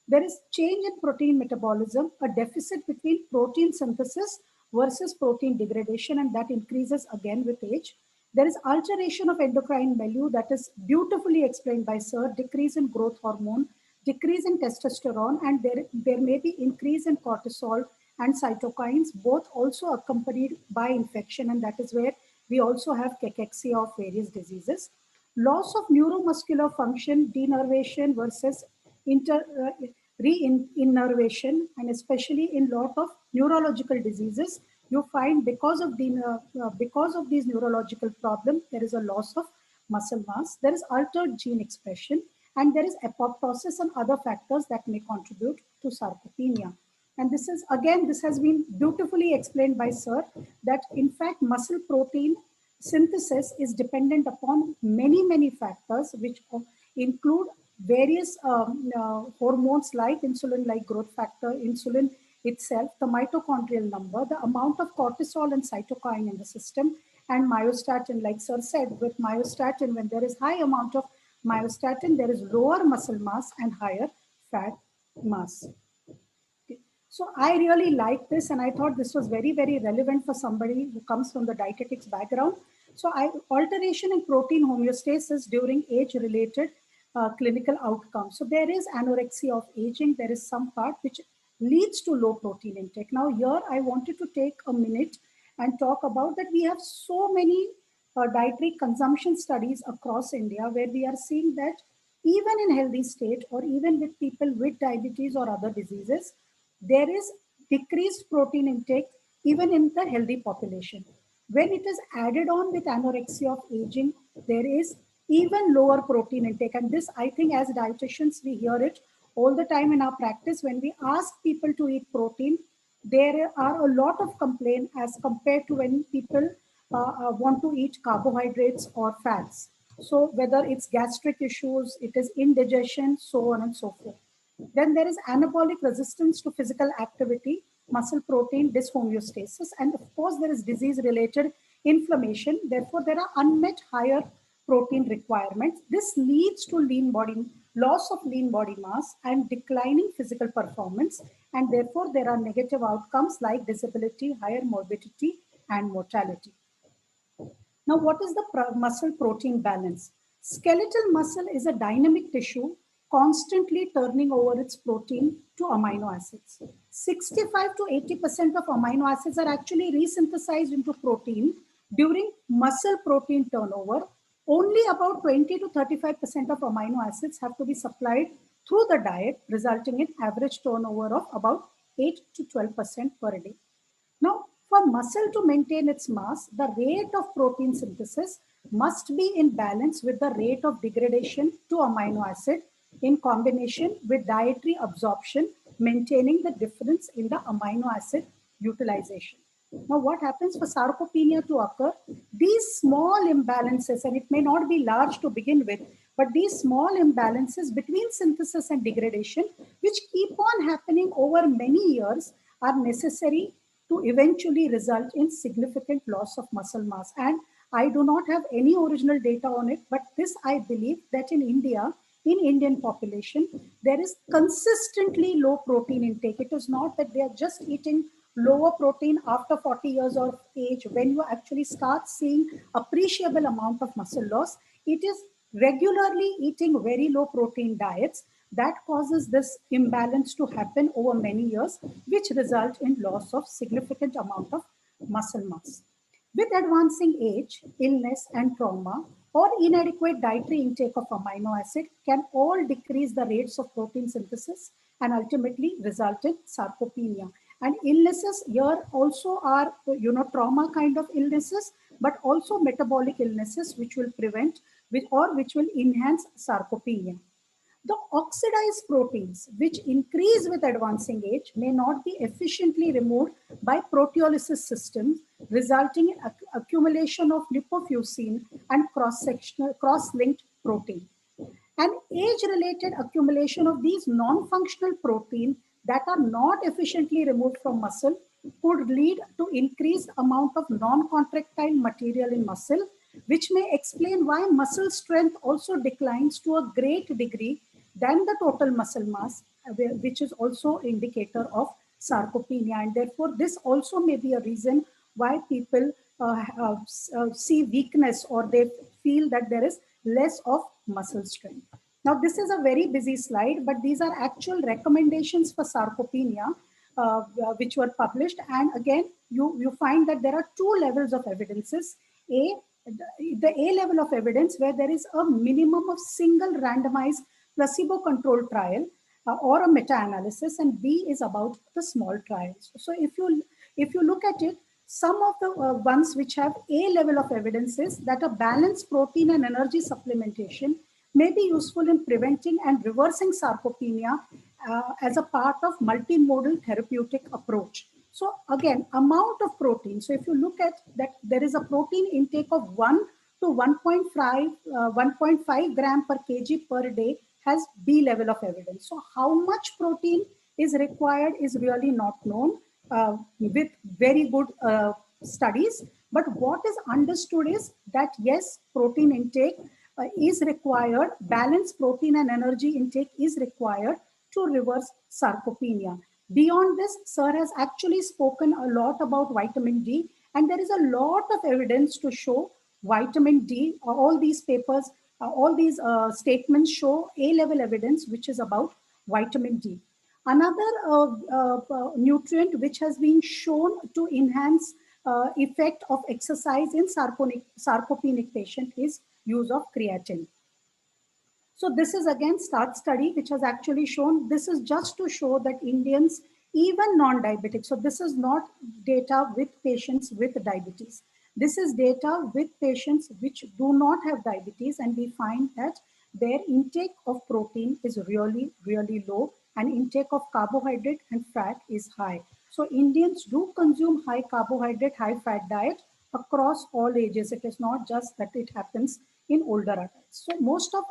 There is change in protein metabolism, a deficit between protein synthesis versus protein degradation, and that increases again with age. There is alteration of endocrine milieu, that is beautifully explained by Sir, decrease in growth hormone, decrease in testosterone, and there may be increase in cortisol and cytokines, both also accompanied by infection, and that is where we also have cachexia of various diseases. Loss of neuromuscular function, denervation versus reinnervation, and especially in lot of neurological diseases, you find because of these neurological problems, there is a loss of muscle mass, there is altered gene expression, and there is apoptosis and other factors that may contribute to sarcopenia. And this is, again, this has been beautifully explained by Sir, that in fact muscle protein synthesis is dependent upon many factors, which include various hormones like insulin, like growth factor, insulin itself, the mitochondrial number, the amount of cortisol and cytokine in the system, and myostatin. Like Sir said, with myostatin, when there is high amount of myostatin, there is lower muscle mass and higher fat mass. So I really like this, and I thought this was very relevant for somebody who comes from the dietetics background. So alteration in protein homeostasis during age-related clinical outcomes. So there is anorexia of aging. There is some part which leads to low protein intake. Now, here I wanted to take a minute and talk about that we have so many dietary consumption studies across India where we are seeing that even in healthy state or even with people with diabetes or other diseases, there is decreased protein intake even in the healthy population. When it is added on with anorexia of aging, there is even lower protein intake. And this, I think, as dietitians, we hear it all the time in our practice. When we ask people to eat protein, there are a lot of complaint as compared to when people want to eat carbohydrates or fats. So whether it's gastric issues, it is indigestion, so on and so forth. Then there is anabolic resistance to physical activity, muscle protein dyshomeostasis, and of course there is disease-related inflammation. Therefore, there are unmet higher protein requirements. This leads to loss of lean body mass and declining physical performance, and therefore there are negative outcomes like disability, higher morbidity, and mortality. Now, what is the muscle protein balance? Skeletal muscle is a dynamic tissue constantly turning over its protein to amino acids. 65 to 80% of amino acids are actually resynthesized into protein during muscle protein turnover. Only about 20 to 35% of amino acids have to be supplied through the diet, resulting in average turnover of about 8 to 12% per day. Now, for muscle to maintain its mass, the rate of protein synthesis must be in balance with the rate of degradation to amino acid in combination with dietary absorption, maintaining the difference in the amino acid utilization. Now, what happens for sarcopenia to occur? These small imbalances, and it may not be large to begin with, but these small imbalances between synthesis and degradation, which keep on happening over many years, are necessary to eventually result in significant loss of muscle mass. And I do not have any original data on it, but this I believe that in India, in Indian population, there is consistently low protein intake. It is not that they are just eating lower protein after 40 years of age. When you actually start seeing appreciable amount of muscle loss, it is regularly eating very low protein diets that causes this imbalance to happen over many years, which result in loss of significant amount of muscle mass. With advancing age, illness and trauma or inadequate dietary intake of amino acid can all decrease the rates of protein synthesis and ultimately result in sarcopenia. And illnesses here also are, trauma kind of illnesses, but also metabolic illnesses which will prevent which will enhance sarcopenia. The oxidized proteins, which increase with advancing age, may not be efficiently removed by proteolysis systems, resulting in accumulation of lipofuscin and cross-linked protein. An age-related accumulation of these non-functional protein that are not efficiently removed from muscle could lead to increased amount of non-contractile material in muscle, which may explain why muscle strength also declines to a great degree than the total muscle mass, which is also indicator of sarcopenia. And therefore, this also may be a reason why people see weakness or they feel that there is less of muscle strength. Now, this is a very busy slide, but these are actual recommendations for sarcopenia, which were published. And again, you find that there are two levels of evidences. The A level of evidence, where there is a minimum of single randomized placebo-controlled trial or a meta-analysis, and B is about the small trials. So if you look at it, some of the ones which have A level of evidences that a balanced protein and energy supplementation may be useful in preventing and reversing sarcopenia as a part of multimodal therapeutic approach. So again, amount of protein. So if you look at that, there is a protein intake of 1 to 1.5 gram per kg per day has B level of evidence. So how much protein is required is really not known with very good studies. But what is understood is that yes, protein intake is required, balanced protein and energy intake is required to reverse sarcopenia. Beyond this, Sir has actually spoken a lot about vitamin D, and there is a lot of evidence to show vitamin D. All these papers, all these statements show A-level evidence, which is about vitamin D. Another nutrient which has been shown to enhance effect of exercise in sarcopenic patient is use of creatine. So this is again start study which has actually shown, this is just to show that Indians, even non-diabetic, so this is not data with patients with diabetes. This is data with patients which do not have diabetes, and we find that their intake of protein is really, really low, and intake of carbohydrate and fat is high. So Indians do consume high carbohydrate, high fat diet across all ages. It is not just that it happens in older adults. So most of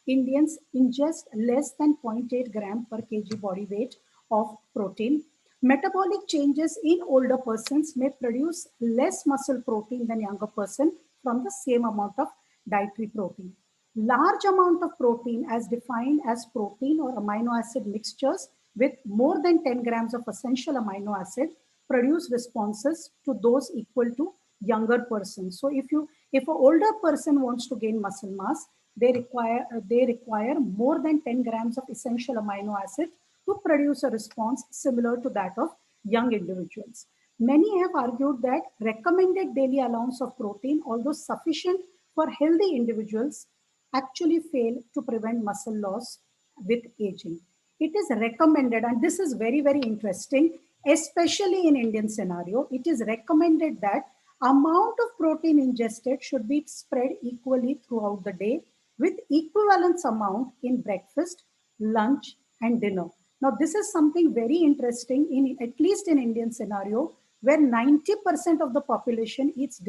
Indians ingest less than zero point 0.8 gram per kg body weight of protein. Metabolic changes in older persons may produce less muscle protein than younger person from the same amount of dietary protein. Large amount of protein as defined as protein or amino acid mixtures with more than 10 grams of essential amino acid produce responses to those equal to younger persons. So if an older person wants to gain muscle mass, they require more than 10 grams of essential amino acid to produce a response similar to that of young individuals. Many have argued that recommended daily allowance of protein, although sufficient for healthy individuals, actually fail to prevent muscle loss with aging. It is recommended, and this is very, very interesting, especially in Indian scenario. It is recommended that amount of protein ingested should be spread equally throughout the day with equivalence amount in breakfast, lunch, and dinner. Now, this is something very interesting in at least in Indian scenario, where 90% of the population eats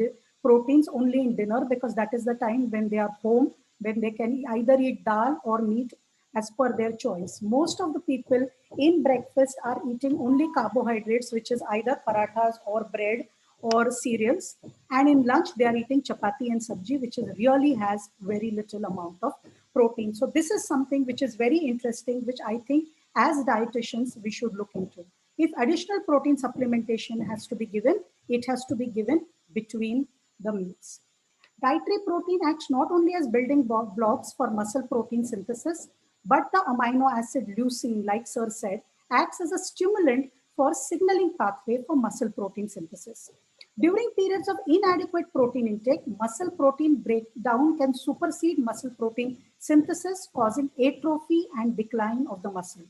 proteins only in dinner, because that is the time when they are home, when they can either eat dal or meat as per their choice. Most of the people in breakfast are eating only carbohydrates, which is either parathas or bread or cereals. And in lunch, they are eating chapati and sabji, which is really has very little amount of protein. So this is something which is very interesting, which I think as dietitians, we should look into. If additional protein supplementation has to be given, it has to be given between the meals. Dietary protein acts not only as building blocks for muscle protein synthesis, but the amino acid leucine, like Sir said, acts as a stimulant for signaling pathway for muscle protein synthesis. During periods of inadequate protein intake, muscle protein breakdown can supersede muscle protein synthesis, causing atrophy and decline of the muscle.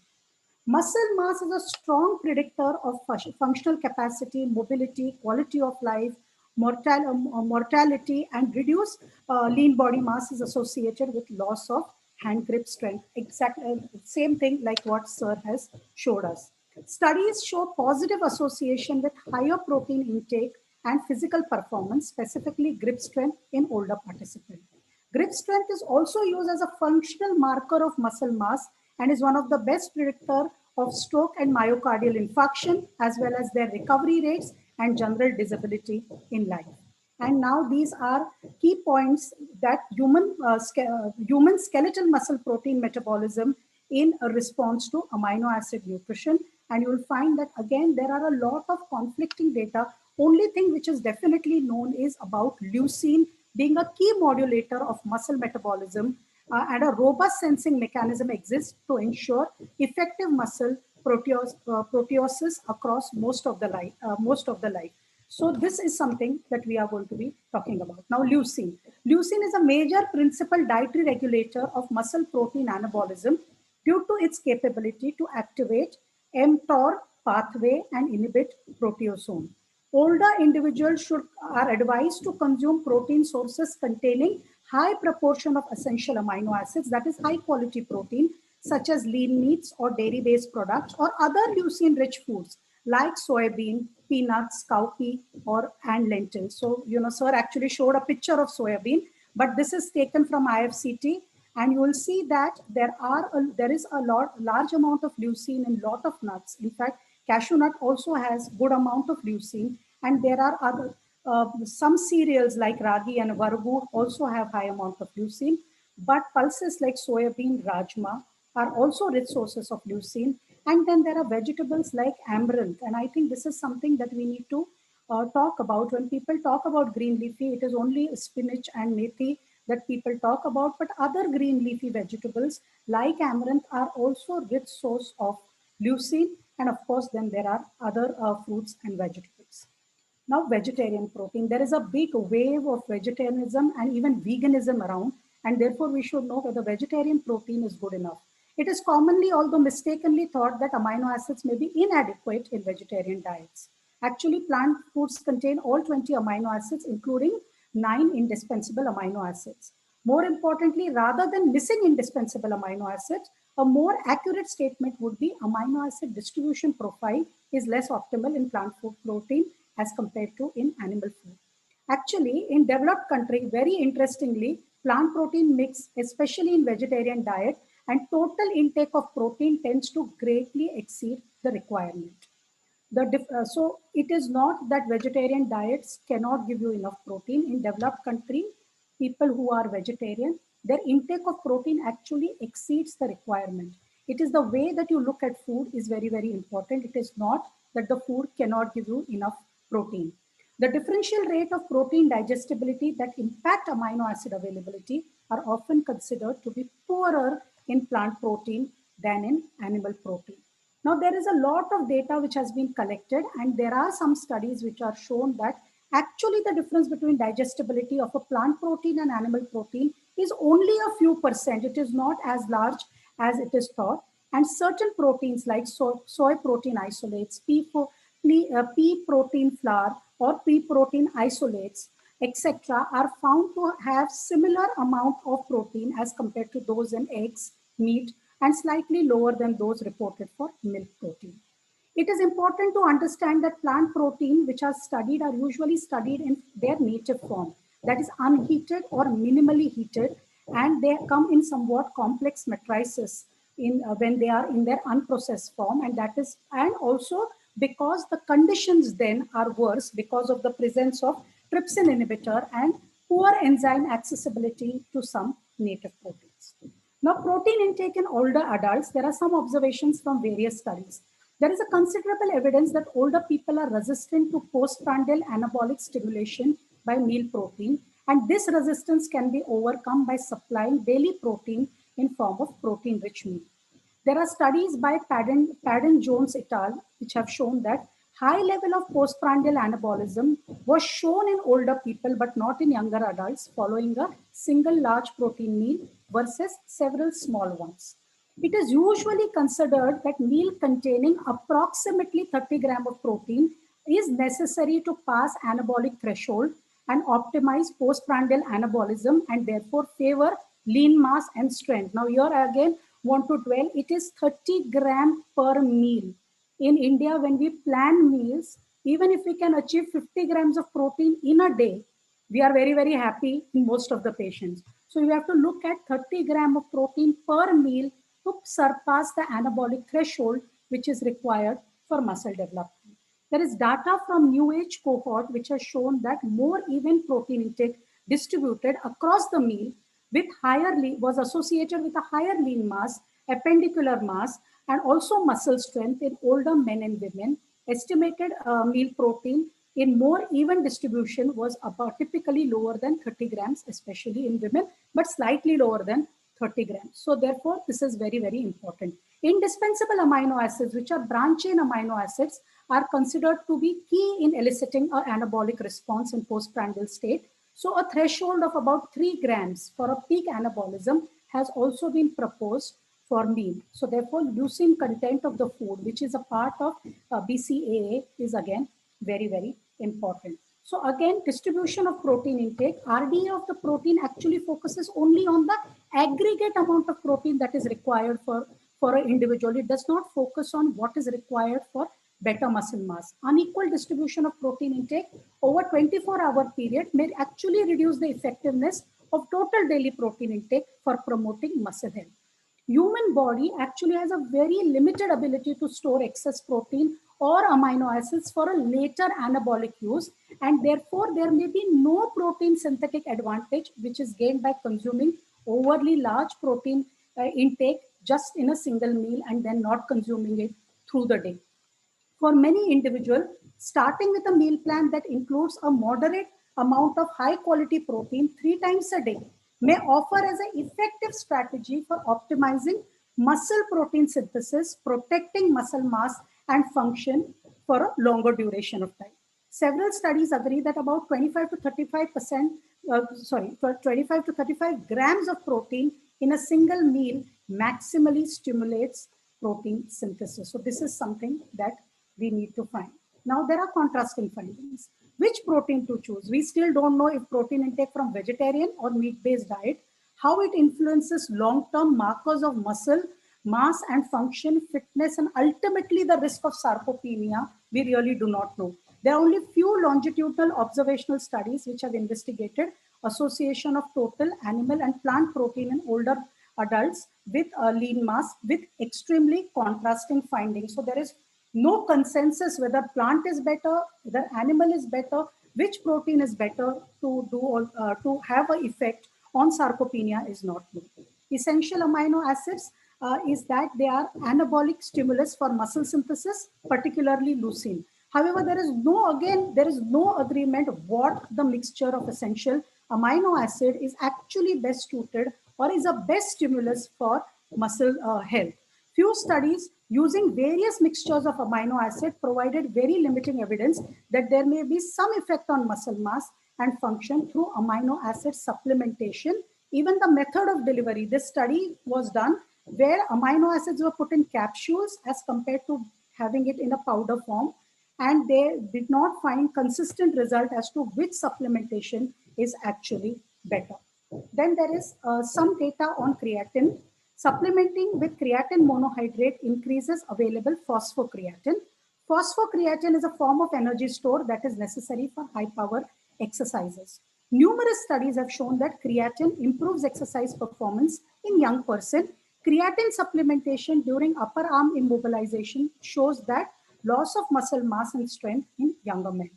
Muscle mass is a strong predictor of functional capacity, mobility, quality of life, mortality, and reduced lean body mass is associated with loss of hand grip strength. Exactly same thing like what Sir has showed us. Studies show positive association with higher protein intake and physical performance, specifically grip strength in older participants. Grip strength is also used as a functional marker of muscle mass and is one of the best predictor of stroke and myocardial infarction, as well as their recovery rates and general disability in life. And now these are key points that human skeletal muscle protein metabolism in a response to amino acid nutrition. And you will find that again, there are a lot of conflicting data. Only thing which is definitely known is about leucine being a key modulator of muscle metabolism, and a robust sensing mechanism exists to ensure effective muscle proteosis across most of the life. So this is something that we are going to be talking about. Now, leucine. Leucine is a major principal dietary regulator of muscle protein anabolism due to its capability to activate mTOR pathway and inhibit proteasome. Older individuals are advised to consume protein sources containing high proportion of essential amino acids, that is high quality protein, such as lean meats or dairy based products or other leucine rich foods like soybean, peanuts, cowpea, and lentils. So, Sir actually showed a picture of soybean, but this is taken from IFCT, and you will see that there is a large amount of leucine in lot of nuts. In fact, cashew nut also has good amount of leucine, and there are other some cereals like ragi and vargu also have high amount of leucine, but pulses like soybean, rajma are also rich sources of leucine. And then there are vegetables like amaranth, and I think this is something that we need to talk about. When people talk about green leafy, it is only spinach and methi that people talk about, but other green leafy vegetables like amaranth are also rich source of leucine, and of course, then there are other fruits and vegetables. Now, vegetarian protein. There is a big wave of vegetarianism and even veganism around, and therefore we should know whether vegetarian protein is good enough. It is commonly, although mistakenly, thought that amino acids may be inadequate in vegetarian diets. Actually, plant foods contain all 20 amino acids, including 9 indispensable amino acids. More importantly, rather than missing indispensable amino acids, a more accurate statement would be amino acid distribution profile is less optimal in plant food protein as compared to in animal food. Actually, in developed country, very interestingly, plant protein mix, especially in vegetarian diet, and total intake of protein tends to greatly exceed the requirement. So it is not that vegetarian diets cannot give you enough protein. In developed country, people who are vegetarian, their intake of protein actually exceeds the requirement. It is the way that you look at food is very, very important. It is not that the food cannot give you enough protein. The differential rate of protein digestibility that impact amino acid availability are often considered to be poorer in plant protein than in animal protein. Now, there is a lot of data which has been collected, and there are some studies which are shown that actually the difference between digestibility of a plant protein and animal protein is only a few percent. It is not as large as it is thought. And certain proteins like soy protein isolates, pea protein flour, or pea protein isolates, etc., are found to have similar amount of protein as compared to those in eggs, meat, and slightly lower than those reported for milk protein. It is important to understand that plant protein, which are studied, are usually studied in their native form, that is unheated or minimally heated, and they come in somewhat complex matrices when they are in their unprocessed form, and also because the conditions then are worse because of the presence of trypsin inhibitor and poor enzyme accessibility to some native proteins. Now, protein intake in older adults, there are some observations from various studies. There is a considerable evidence that older people are resistant to postprandial anabolic stimulation by meal protein, and this resistance can be overcome by supplying daily protein in form of protein-rich meal. There are studies by Padden Jones et al., which have shown that high level of postprandial anabolism was shown in older people but not in younger adults following a single large protein meal versus several small ones. It is usually considered that meal containing approximately 30 grams of protein is necessary to pass anabolic threshold and optimize postprandial anabolism and therefore favor lean mass and strength. Now here again want to dwell, it is 30 grams per meal. In India, when we plan meals, even if we can achieve 50 grams of protein in a day, we are very, very happy in most of the patients. So you have to look at 30 grams of protein per meal to surpass the anabolic threshold, which is required for muscle development. There is data from New Age cohort, which has shown that more even protein intake distributed across the meal with was associated with a higher lean mass, appendicular mass, and also muscle strength in older men and women. Estimated meal protein in more even distribution was about typically lower than 30 grams, especially in women, but slightly lower than 30 grams. So therefore, this is very, very important. Indispensable amino acids, which are branch chain amino acids, are considered to be key in eliciting an anabolic response in postprandial state. So a threshold of about 3 grams for a peak anabolism has also been proposed for meal. So therefore, leucine content of the food, which is a part of BCAA, is again very, very important. So again, distribution of protein intake, RDA of the protein actually focuses only on the aggregate amount of protein that is required for an individual. It does not focus on what is required for better muscle mass. Unequal distribution of protein intake over 24-hour period may actually reduce the effectiveness of total daily protein intake for promoting muscle health. Human body actually has a very limited ability to store excess protein or amino acids for a later anabolic use, and therefore there may be no protein synthetic advantage which is gained by consuming overly large protein intake just in a single meal and then not consuming it through the day. For many individuals, starting with a meal plan that includes a moderate amount of high quality protein 3 times a day may offer as an effective strategy for optimizing muscle protein synthesis, protecting muscle mass and function for a longer duration of time. Several studies agree that about 25 to 35%, 25 to 35 grams of protein in a single meal maximally stimulates protein synthesis. So this is something that we need to find. Now there are contrasting findings. Which protein to choose? We still don't know if protein intake from vegetarian or meat-based diet, how it influences long-term markers of muscle mass and function, fitness, and ultimately the risk of sarcopenia, we really do not know. There are only few longitudinal observational studies which have investigated association of total animal and plant protein in older adults with lean mass with extremely contrasting findings. So there is no consensus whether plant is better, whether animal is better, which protein is better to have an effect on sarcopenia is not known. Essential amino acids is that they are anabolic stimulus for muscle synthesis, particularly leucine. However, there is no agreement what the mixture of essential amino acid is actually best suited or is a best stimulus for muscle health. Few studies using various mixtures of amino acid provided very limiting evidence that there may be some effect on muscle mass and function through amino acid supplementation. Even the method of delivery, this study was done where amino acids were put in capsules as compared to having it in a powder form, and they did not find consistent result as to which supplementation is actually better. Then there is some data on creatine. Supplementing with creatine monohydrate increases available phosphocreatine. Phosphocreatine is a form of energy store that is necessary for high power exercises. Numerous studies have shown that creatine improves exercise performance in young person. Creatine supplementation during upper arm immobilization shows that loss of muscle mass and strength in younger men.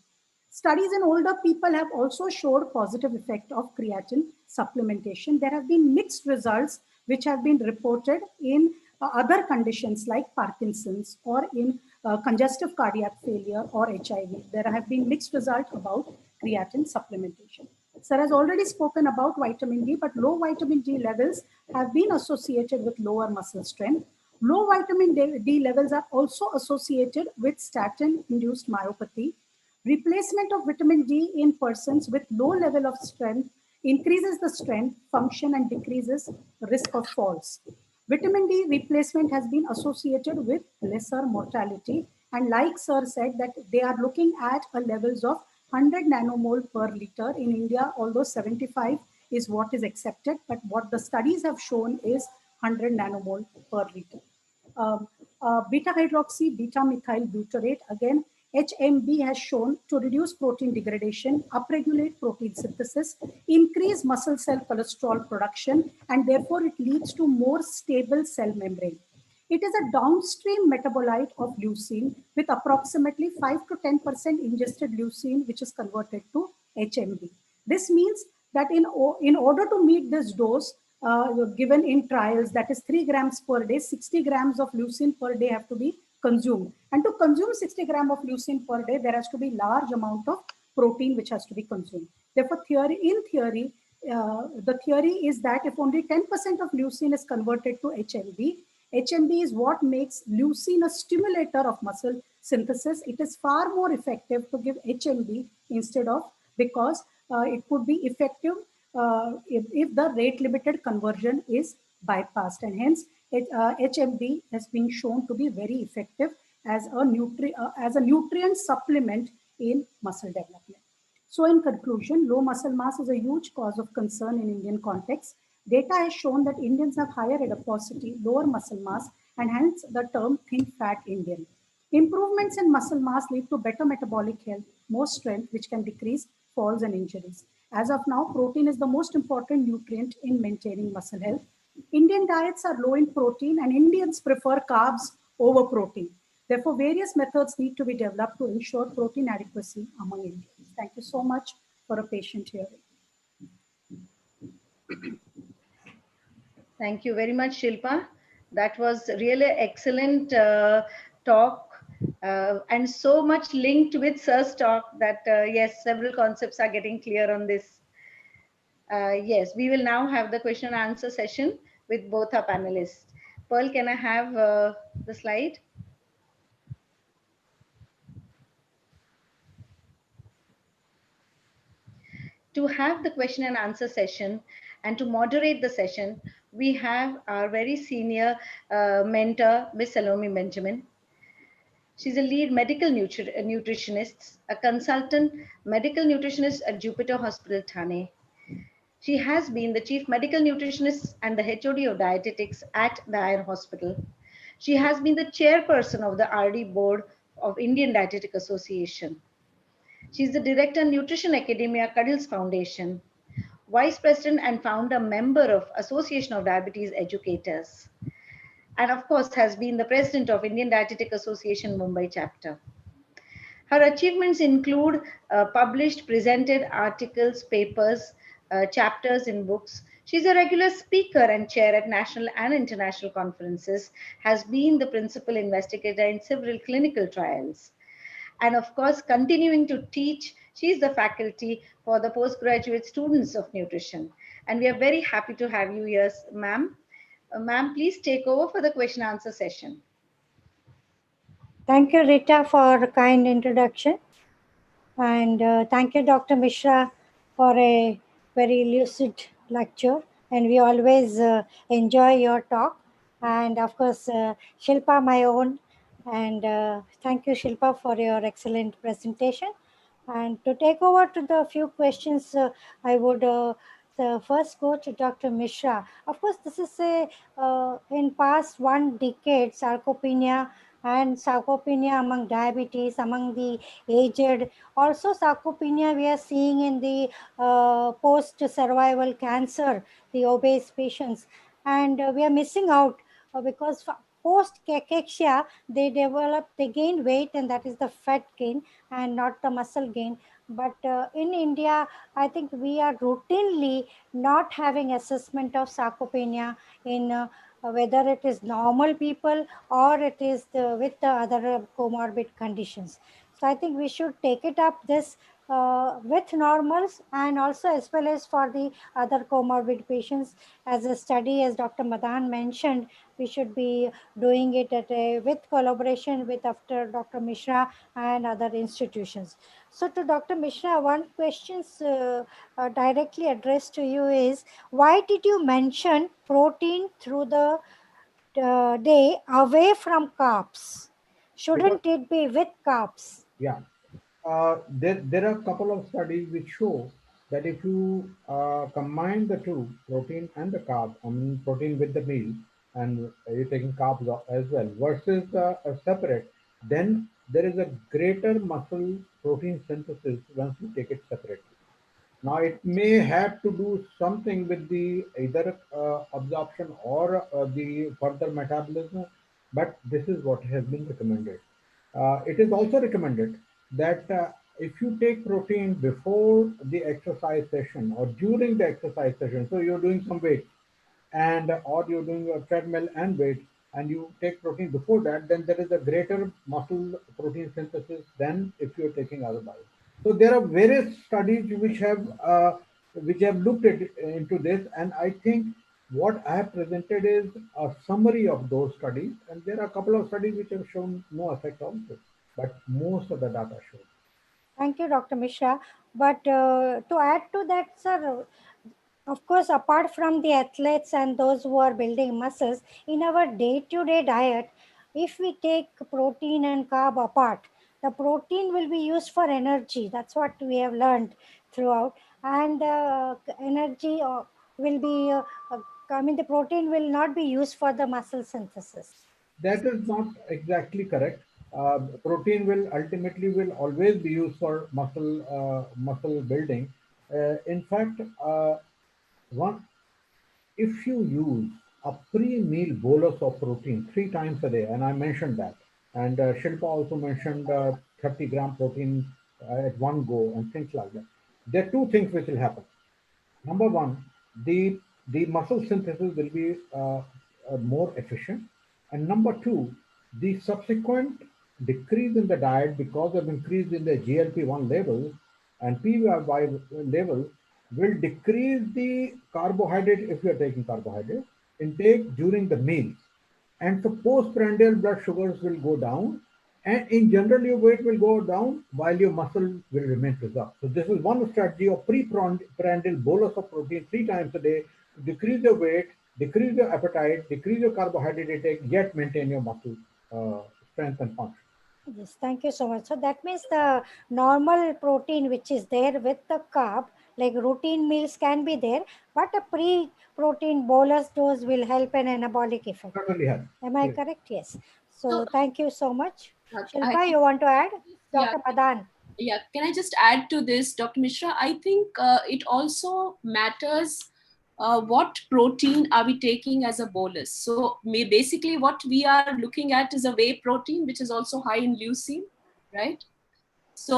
Studies in older people have also showed positive effect of creatine supplementation. There have been mixed results which have been reported in other conditions like Parkinson's or in congestive cardiac failure or HIV. There have been mixed results about creatine supplementation. Sir has already spoken about vitamin D, but low vitamin D levels have been associated with lower muscle strength. Low vitamin D levels are also associated with statin-induced myopathy. Replacement of vitamin D in persons with low level of strength increases the strength, function, and decreases risk of falls. Vitamin D replacement has been associated with lesser mortality. And like Sir said, that they are looking at a levels of 100 nanomole per liter in India, although 75 is what is accepted, but what the studies have shown is 100 nanomole per liter. Beta hydroxy, beta methyl butyrate, again, HMB has shown to reduce protein degradation, upregulate protein synthesis, increase muscle cell cholesterol production, and therefore it leads to more stable cell membrane. It is a downstream metabolite of leucine with approximately 5 to 10% ingested leucine, which is converted to HMB. This means that in order to meet this dose given in trials, that is 3 grams per day, 60 grams of leucine per day have to be consumed. And to consume 60 grams of leucine per day, there has to be large amount of protein which has to be consumed. Therefore, in theory, the theory is that if only 10% of leucine is converted to HMB, HMB is what makes leucine a stimulator of muscle synthesis. It is far more effective to give HMB instead of, because it could be effective if the rate limited conversion is bypassed, and hence HMB has been shown to be very effective as a nutrient supplement in muscle development. So in conclusion, low muscle mass is a huge cause of concern in Indian context. Data has shown that Indians have higher adiposity, lower muscle mass, and hence the term thin fat Indian. Improvements in muscle mass lead to better metabolic health, more strength, which can decrease falls and injuries. As of now, protein is the most important nutrient in maintaining muscle health. Indian diets are low in protein, and Indians prefer carbs over protein. Therefore, various methods need to be developed to ensure protein adequacy among Indians. Thank you so much for a patient hearing. Thank you very much, Shilpa. That was really excellent talk and so much linked with Sir's talk that yes, several concepts are getting clear on this. Yes, we will now have the question and answer session with both our panelists. Pearl, can I have the slide? To have the question and answer session and to moderate the session, we have our very senior mentor, Miss Salome Benjamin. She's a lead medical nutritionist, a consultant medical nutritionist at Jupiter Hospital, Thane. She has been the chief medical nutritionist and the HOD of dietetics at the Eye Hospital. She has been the chairperson of the RD board of Indian Dietetic Association. She is the director Nutrition Academia Cuddles Foundation, vice president and founder member of Association of Diabetes Educators, and of course has been the president of Indian Dietetic Association Mumbai chapter. Her achievements include published, presented articles, papers, chapters in books. She's a regular speaker and chair at national and international conferences, has been the principal investigator in several clinical trials, and of course, continuing to teach. She is the faculty for the postgraduate students of nutrition. And we are very happy to have you here, ma'am. Ma'am, please take over for the question answer session. Thank you, Rita, for a kind introduction. And thank you, Dr. Mishra, for a very lucid lecture. And we always enjoy your talk. And of course, Shilpa, my own. And thank you, Shilpa, for your excellent presentation. And to take over to the few questions, I would first go to Dr. Mishra. Of course, this is a in past 1 decade, sarcopenia and sarcopenia among diabetes, among the aged. Also, sarcopenia we are seeing in the post-survival cancer, the obese patients, and we are missing out because post cachexia they gain weight, and that is the fat gain and not the muscle gain. But in India, I think we are routinely not having assessment of sarcopenia in whether it is normal people or it is with the other comorbid conditions. So I think we should take it up this with normals, and also as well as for the other comorbid patients. As a study, as Dr. Madan mentioned, we should be doing it with collaboration with after Dr. Mishra and other institutions. So to Dr. Mishra, one question directly addressed to you is, why did you mention protein through the day away from carbs? Because Shouldn't it be with carbs? yeah, there are a couple of studies which show that if you combine the two, protein and the carb, I mean protein with the meal, and you're taking carbs as well, versus separate, then there is a greater muscle protein synthesis once you take it separately. Now, it may have to do something with the either absorption or the further metabolism, but this is what has been recommended. It is also recommended that if you take protein before the exercise session or during the exercise session, so you're doing some weight and or you're doing a treadmill and weight, and you take protein before that, then there is a greater muscle protein synthesis than if you're taking otherwise. So there are various studies which have looked into this, and I think what I have presented is a summary of those studies, and there are a couple of studies which have shown no effect also, but most of the data show. Thank you, Dr. Mishra. But to add to that, sir, of course, apart from the athletes and those who are building muscles, in our day to day diet, if we take protein and carb apart, the protein will be used for energy. That's what we have learned throughout. And energy will be, I mean, the protein will not be used for the muscle synthesis. That is not exactly correct. Protein will always be used for muscle building. In fact, one if you use a pre-meal bolus of protein 3 times a day, and I mentioned that, and Shilpa also mentioned 30 gram protein at one go and things like that. There are two things which will happen. Number one, the muscle synthesis will be more efficient, and number two, the subsequent decrease in the diet because of increase in the GLP-1 levels and PY level will decrease the carbohydrate if you are taking carbohydrate intake during the meals. and so postprandial blood sugars will go down, and in general your weight will go down while your muscle will remain preserved. So this is one strategy of preprandial bolus of protein 3 times a day to decrease your weight, decrease your appetite, decrease your carbohydrate intake, yet maintain your muscle strength and function. Yes, thank you so much. So that means the normal protein which is there with the carb, like routine meals can be there, but a pre-protein bolus dose will help an anabolic effect. Certainly has. Am I Yes. correct? Yes. So So thank you so much. I Shilpa, think, you want to add? yeah, Dr. Madan. yeah. Can I just add to this, Dr. Mishra? I think it also matters what protein are we taking as a bolus. So basically what we are looking at is a whey protein, which is also high in leucine, right? So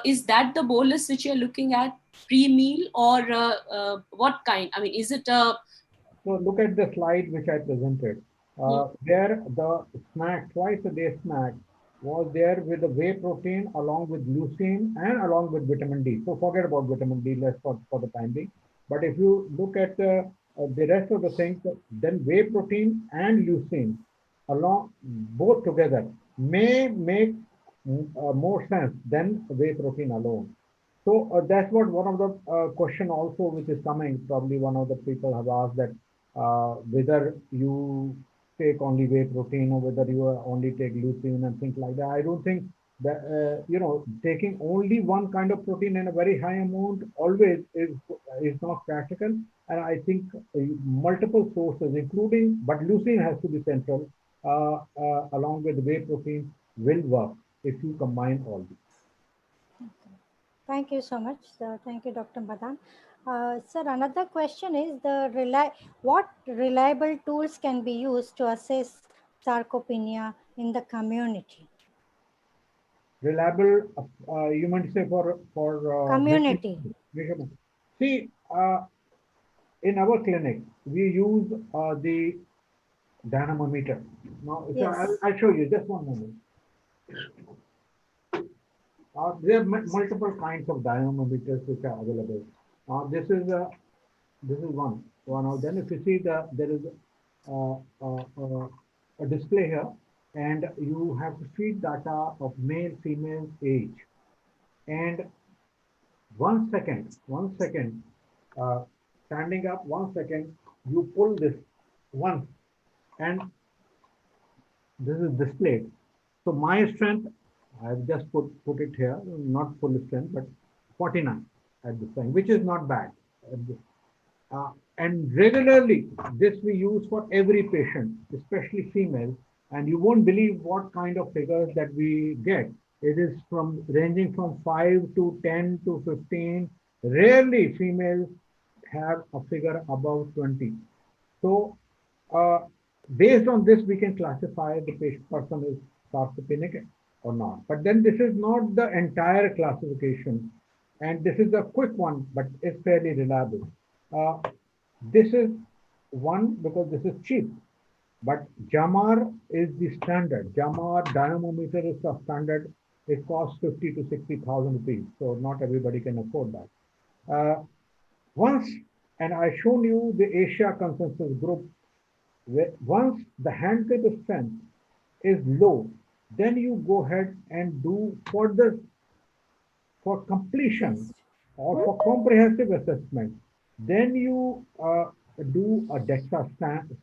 is that the bolus which you're looking at pre-meal, or what kind? I mean, is it a... So look at the slide which I presented. Hmm. There the snack, twice a day snack, was there with the whey protein along with leucine and along with vitamin D. So forget about vitamin D, less for the time being. But if you look at the rest of the things, then whey protein and leucine along both together may make more sense than whey protein alone. So that's what one of the question also which is coming. Probably one of the people have asked that whether you take only whey protein or whether you only take leucine and things like that. I don't think that taking only one kind of protein in a very high amount always is not practical. And I think multiple sources, including but leucine has to be central along with whey protein will work if you combine all these. Thank you so much. Thank you, Dr. Madan. Sir, another question is what reliable tools can be used to assess sarcopenia in the community? Reliable, you might say for Community. measurement. See, in our clinic, we use the dynamometer. Now, so I'll, Yes. I'll show you just one moment. There are multiple kinds of dynamometers which are available. This is one. Now, then if you see there is uh, uh, uh, a display here, and you have to feed data of male, female, age, and 1 second, uh, standing up 1 second, you pull this once, and this is displayed. So my strength, I've just put it here, not full strength, but 49 at this time, which is not bad. And regularly, this we use for every patient, especially female, and you won't believe what kind of figures that we get. It is from ranging from 5 to 10 to 15. Rarely females have a figure above 20. So, uh, based on this, we can classify the patient person is sarcopenic or not. But then this is not the entire classification, and this is a quick one, but it's fairly reliable. Uh, this is one because this is cheap, but Jamar is the standard. Jamar dynamometer is the standard. It costs 50 to 60,000 rupees, so not everybody can afford that. Once, and I shown you the Asia consensus group. Once the hand grip strength is low, then you go ahead and do further for completion Test. or for comprehensive assessment. Then you do a DEXA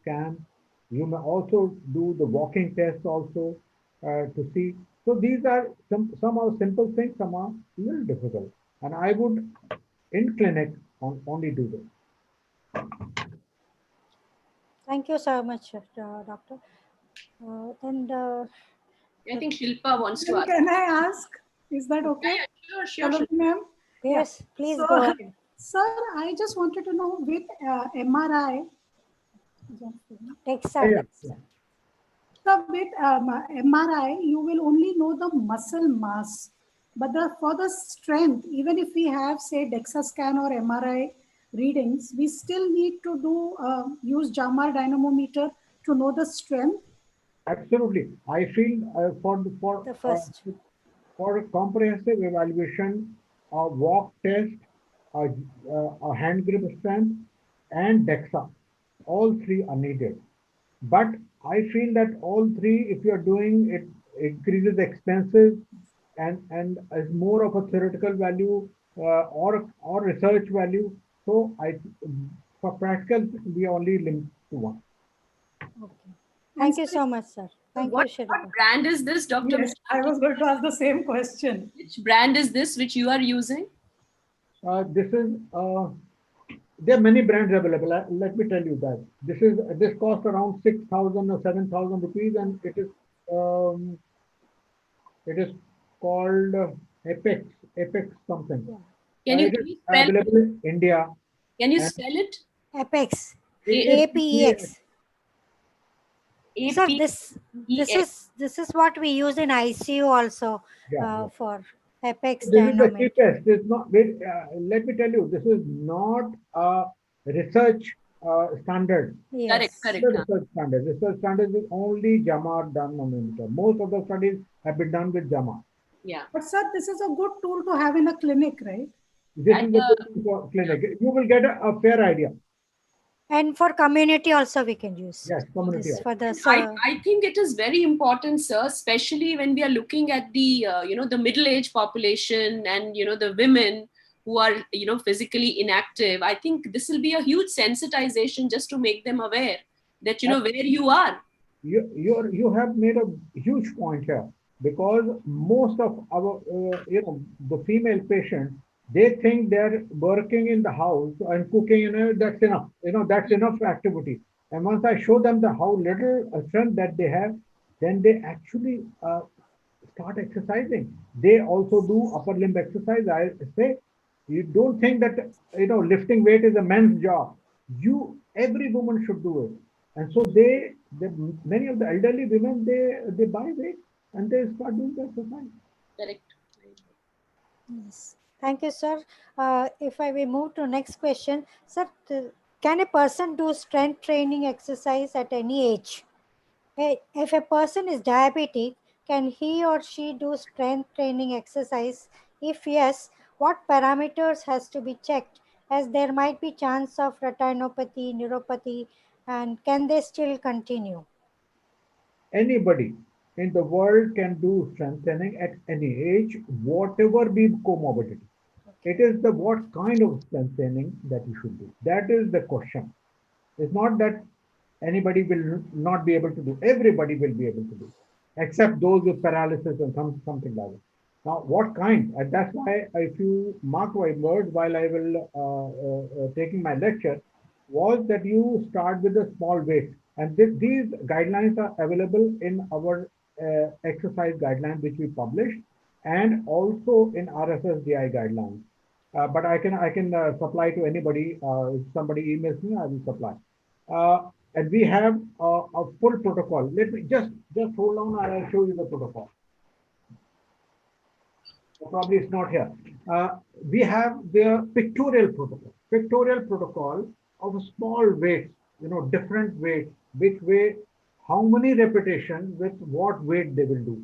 scan. You may also do the walking test also to see. So these are some are simple things, some are a little difficult. And I would in clinic only do this. Thank you so much, Doctor. And I think Shilpa wants to Then ask. can I ask? Is that Yeah, okay? yeah, sure, sure, Hello, sure. ma'am. Yeah. yes, please So, go ahead. sir, I just wanted to know with MRI. Dexa, Yeah, Dexa. yeah. So with MRI, you will only know the muscle mass, but for the strength, even if we have say DEXA scan or MRI readings, we still need to do use JAMAR dynamometer to know the strength. Absolutely. I feel The first. for a comprehensive evaluation, a walk test, a hand grip strength, and DEXA, all three are needed. But I feel that all three, if you are doing it, increases expenses and is more of a theoretical value or research value. So for practical, we only limit to one. Okay. And Thank you so much, sir. So Thank you, what Shilpa. brand is this, Dr. yes, Mishra? I was going to ask the same question. Which brand is this which you are using? This is there are many brands available. Let me tell you that this costs around 6,000 or 7,000 rupees, and it is called Apex something. Yeah. Can you It is spell it? available in India Can you and spell it? Apex. A APEX. A Sir, P E X. this is what we use in ICU also yeah, yeah. for Apex This is the dynamometer. cheapest. It's not. Let me tell you, this is not a research standard. Correct, Yes. correct. The research standard. Research standard is only JAMA done millimeter. Most of the studies have been done with JAMA. Yeah. But sir, this is a good tool to have in a clinic, right? This And is the clinic. You will get a fair idea. And for community also we can use Yes, community. this for the I think it is very important, sir, especially when we are looking at the the middle-aged population and the women who are physically inactive. I think this will be a huge sensitization just to make them aware that where you are. You have made a huge point here because most of our the female patients, they think they're working in the house and cooking, that's enough, that's enough activity. And once I show them the how little strength that they have, then they actually start exercising. They also do upper limb exercise. I say, you don't think that lifting weight is a man's job. Every woman should do it. And so they many of the elderly women, they buy weight and they start doing the exercise. Correct. yes. Thank you, sir. If I will move to next question, sir, can a person do strength training exercise at any age? If a person is diabetic, can he or she do strength training exercise? If yes, what parameters has to be checked, as there might be chance of retinopathy, neuropathy, and can they still continue? Anybody in the world can do strengthening at any age, whatever be comorbidity. It is the what kind of strengthening that you should do. That is the question. It's not that anybody will not be able to do. Everybody will be able to do, except those with paralysis and something like that. Now, what kind? And that's why, if you mark my words while I will taking my lecture, was that you start with a small weight, and these guidelines are available in our exercise guidelines which we published, and also in RSSDI guidelines. But I can supply to anybody. If somebody emails me, I will supply. And we have a full protocol. Let me just hold on. I'll show you the protocol. Probably it's not here. We have the pictorial protocol of a small weights, different weights, which weigh how many repetitions with what weight they will do.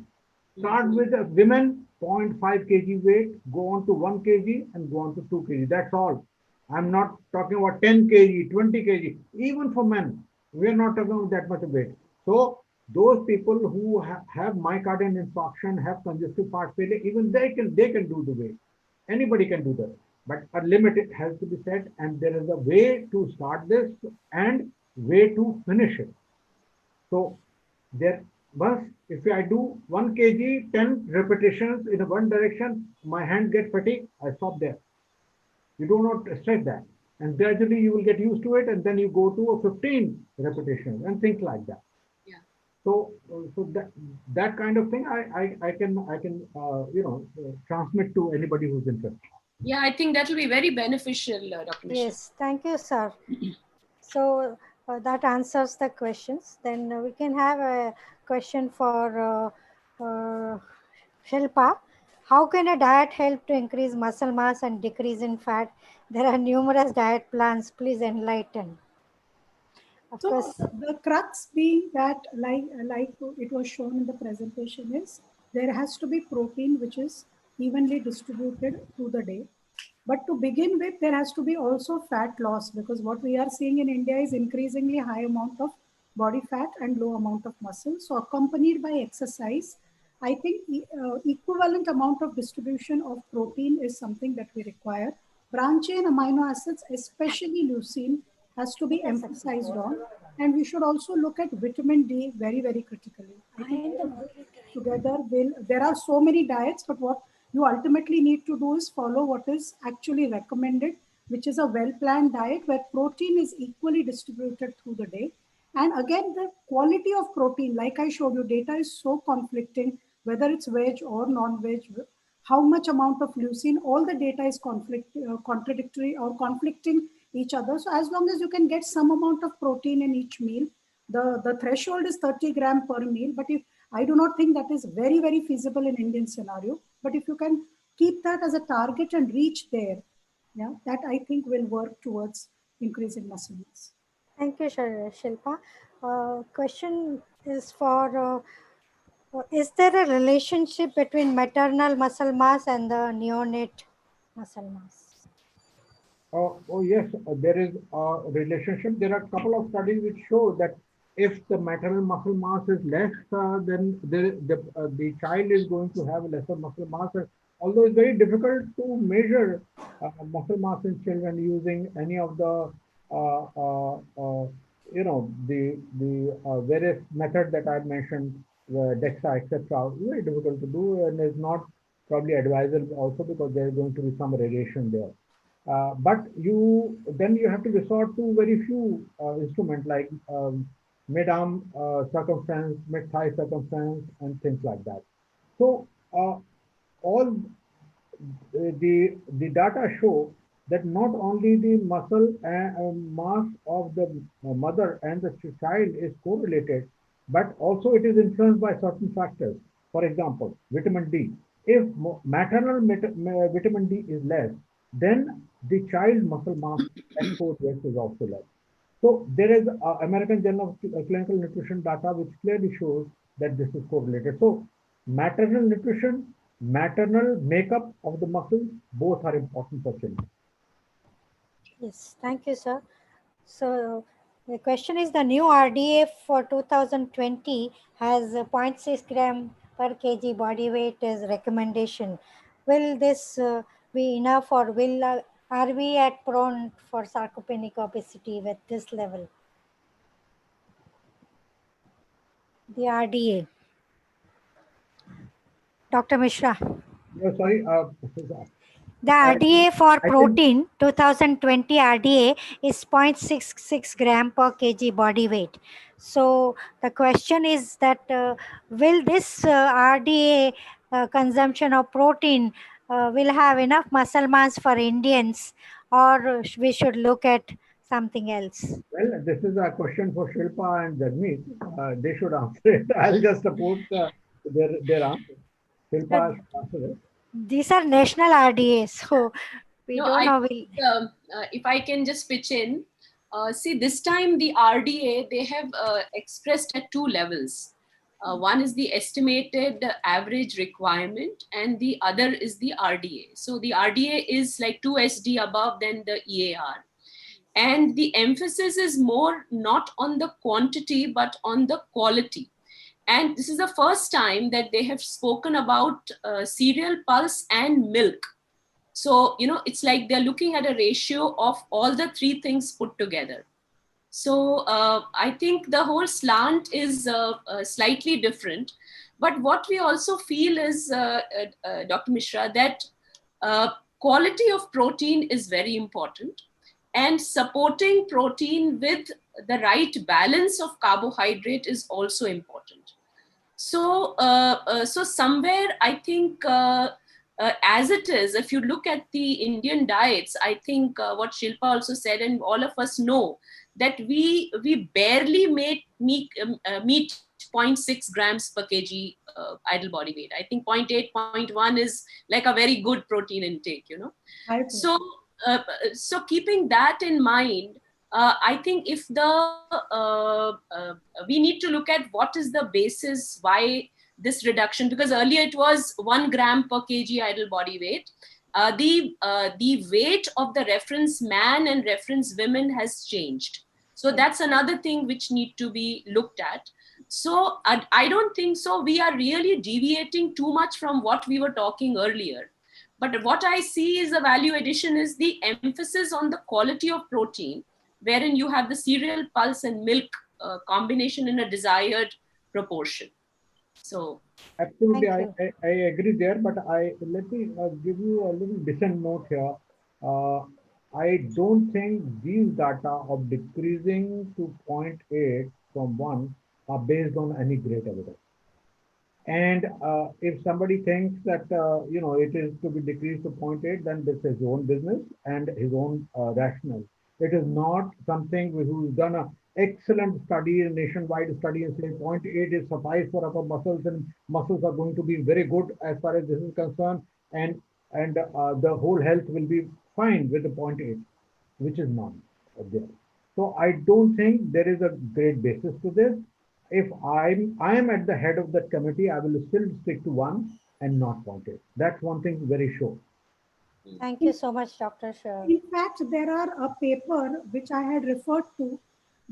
Start with a women 0.5 kg weight, go on to 1 kg and go on to 2 kg. That's all. I'm not talking about 10 kg, 20 kg. Even for men, we are not talking about that much of weight. So those people who have myocardial infarction, have congestive heart failure, even they can do the weight. Anybody can do that. But a limit it has to be set, and there is a way to start this and way to finish it. So there once if I do 1 kg, 10 repetitions in one direction, my hand gets fatigued, I stop there. You do not stretch that. And gradually you will get used to it, and then you go to a 15 repetitions and things like that. Yeah. So that kind of thing I can transmit to anybody who's interested. Yeah, I think that will be very beneficial, Dr. Mishra. Yes, thank you, sir. So that answers the questions. Then we can have a question for Shilpa. How can a diet help to increase muscle mass and decrease in fat? There are numerous diet plans. Please enlighten. Of So course, the crux being that, like it was shown in the presentation, is there has to be protein which is evenly distributed through the day. But to begin with, there has to be also fat loss, because what we are seeing in India is increasingly high amount of body fat and low amount of muscle. So accompanied by exercise, I think equivalent amount of distribution of protein is something that we require. Branch chain amino acids, especially leucine, has to be emphasized on. And we should also look at vitamin D very, very critically. I think together will, there are so many diets, but what you ultimately need to do is follow what is actually recommended, which is a well-planned diet where protein is equally distributed through the day. And again, the quality of protein, like I showed you, data is so conflicting, whether it's veg or non-veg, how much amount of leucine, all the data is contradictory or conflicting each other. So as long as you can get some amount of protein in each meal, the threshold is 30 gram per meal. But if I do not think that is very, very feasible in Indian scenario. But if you can keep that as a target and reach there, yeah, that I think will work towards increasing muscle mass. Thank you, Shilpa. Question is for is there a relationship between maternal muscle mass and the neonate muscle mass? Oh yes, there is a relationship. There are a couple of studies which show that if the maternal muscle mass is less, then the child is going to have lesser muscle mass. Although it's very difficult to measure muscle mass in children using any of the uh, uh, uh, the various methods that I mentioned, DEXA, etc. Very difficult to do, and is not probably advisable also because there is going to be some radiation there. But you have to resort to very few instruments like mid-arm circumference, mid-thigh circumference, and things like that. So all the data show that not only the muscle mass of the mother and the child is correlated, but also it is influenced by certain factors. For example, vitamin D. If maternal vitamin D is less, then the child muscle mass at 4 years is also less. So there is American Journal of Clinical Nutrition data which clearly shows that this is correlated. So maternal nutrition, maternal makeup of the muscles, both are important for children. Yes, thank you, sir. So the question is the new RDA for 2020 has a zero point 0.6 gram per kg body weight as recommendation. Will this be enough, or are we at prone for sarcopenic obesity with this level? The RDA. Dr. Mishra. Yeah, sorry, The I RDA for I think protein 2020 RDA is 0.66 gram per kg body weight. So the question is that will this RDA consumption of protein will have enough muscle mass for Indians, or we should look at something else? well, this is a question for Shilpa and Jagmeet. They should answer it. I'll just support their answer. Uh, Shilpa should answer it. these are national RDAs, so we No, don't I know. think, if I can just pitch in, see, this time the RDA, they have expressed at two levels. One is the estimated average requirement, and the other is the RDA. So the RDA is like 2 SD above than the EAR. And the emphasis is more not on the quantity, but on the quality. And this is the first time that they have spoken about cereal, pulse, and milk. So, it's like they're looking at a ratio of all the three things put together. So, I think the whole slant is slightly different. But what we also feel is, Dr. Mishra, that quality of protein is very important. And supporting protein with the right balance of carbohydrate is also important. So, so somewhere I think, as it is, if you look at the Indian diets, I think what Shilpa also said, and all of us know, that we barely meet 0.6 grams per kg idle body weight. I think 0.8, 0.1 is like a very good protein intake. I agree. So, so keeping that in mind, I think if we need to look at what is the basis why this reduction, because earlier it was 1 gram per kg idle body weight. The weight of the reference man and reference women has changed. So that's another thing which need to be looked at. So I don't think so we are really deviating too much from what we were talking earlier. But what I see is a value addition is the emphasis on the quality of protein, wherein you have the cereal, pulse, and milk combination in a desired proportion. So Absolutely, Thank you. I agree there, but let me give you a little dissent note here. Uh, I don't think these data of decreasing to zero point 0.8 from 1 are based on any great evidence. And if somebody thinks that it is to be decreased to zero point 0.8, then this is his own business and his own rationale. It is not something who's done a excellent study, a nationwide study, and say zero point 0.8 is suffice for upper muscles, and muscles are going to be very good as far as this is concerned, and the whole health will be fine with the zero point 0.8, which is not there. So I don't think there is a great basis to this. If I am at the head of that committee, I will still stick to 1 and not point it. That's one thing very sure. Thank you so much, Dr. In fact, there are a paper which I had referred to,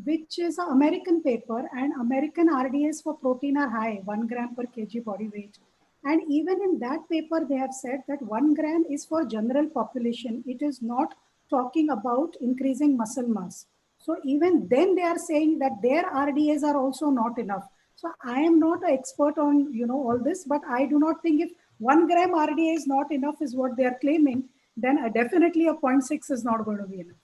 which is an American paper, and American RDAs for protein are high, 1 gram per kg body weight. And even in that paper, they have said that 1 gram is for general population. It is not talking about increasing muscle mass. So even then they are saying that their RDAs are also not enough. So I am not an expert on all this, but I do not think if 1 gram RDA is not enough is what they are claiming, then definitely a zero point 0.6 is not going to be enough.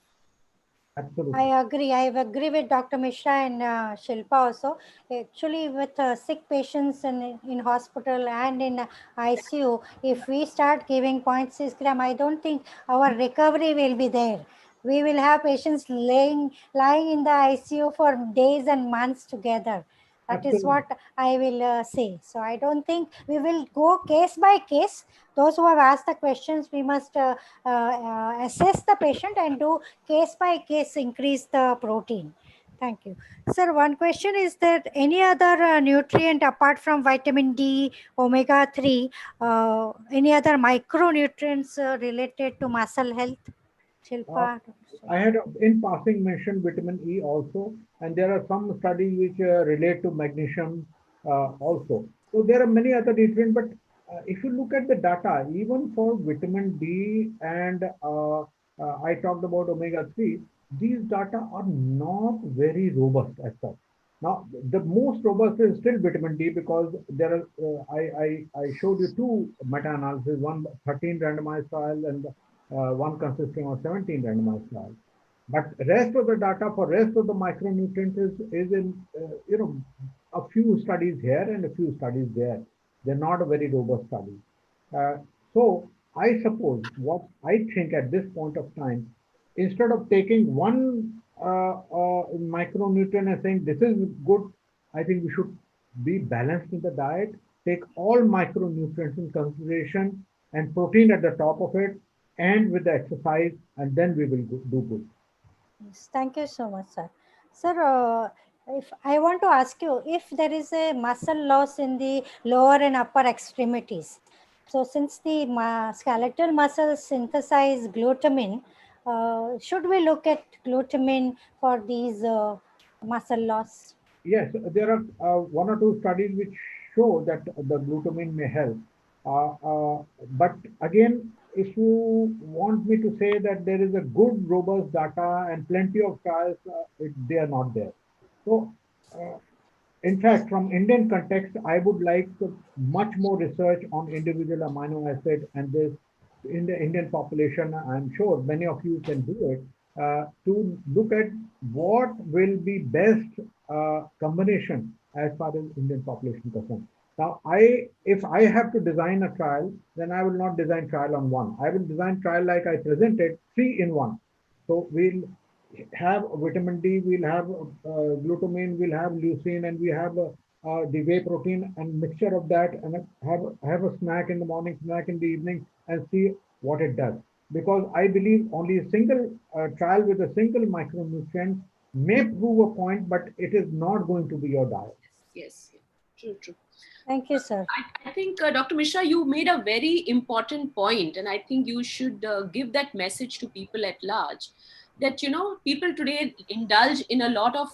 I Absolutely. agree. I agree with Dr. Mishra and Shilpa also. Actually, with sick patients in hospital and in ICU, if we start giving zero point 0.6 gram, I don't think our recovery will be there. We will have patients lying in the ICU for days and months together. That is Absolutely. what I will say. So I don't think we will go case by case. Those who have asked the questions, we must assess the patient and do case by case increase the protein. Thank you. Sir, one question is that any other nutrient apart from vitamin D, omega 3, any other micronutrients related to muscle health? Uh, Shilpa? I had in passing mentioned vitamin E also, and there are some studies which relate to magnesium also. So there are many other nutrients, but if you look at the data, even for vitamin D and I talked about omega 3, these data are not very robust as such. Now, the most robust is still vitamin D because there are, I showed you two meta-analysis, one 13 randomized trial and one consisting of 17 randomized trials. But rest of the data for rest of the micronutrients is in, a few studies here and a few studies there. They're not a very robust study. Uh, so I suppose what I think at this point of time, instead of taking one micronutrient and saying this is good, I think we should be balanced in the diet, take all micronutrients in consideration and protein at the top of it, and with the exercise, and then we will do good. Yes, thank you so much, sir. Sir, if I want to ask you, if there is a muscle loss in the lower and upper extremities, so since the skeletal muscles synthesize glutamine, should we look at glutamine for these muscle loss? Yes, there are one or two studies which show that the glutamine may help. But again, if you want me to say that there is a good, robust data and plenty of trials, they are not there. So, uh, in fact, from Indian context, I would like much more research on individual amino acid and this in the Indian population. I'm sure many of you can do it to look at what will be best combination as far as Indian population concerned. Now, if I have to design a trial, then I will not design trial on one. I will design trial like I presented, three in one. So we'll have vitamin D, we'll have glutamine, we'll have leucine, and we have the whey protein and mixture of that, and have a snack in the morning, snack in the evening, and see what it does. Because I believe only a single trial with a single micronutrient may prove a point, but it is not going to be your diet. yes, True, true. Thank you, sir. I think, Dr. Mishra, you made a very important point, and I think you should give that message to people at large. That people today indulge in a lot of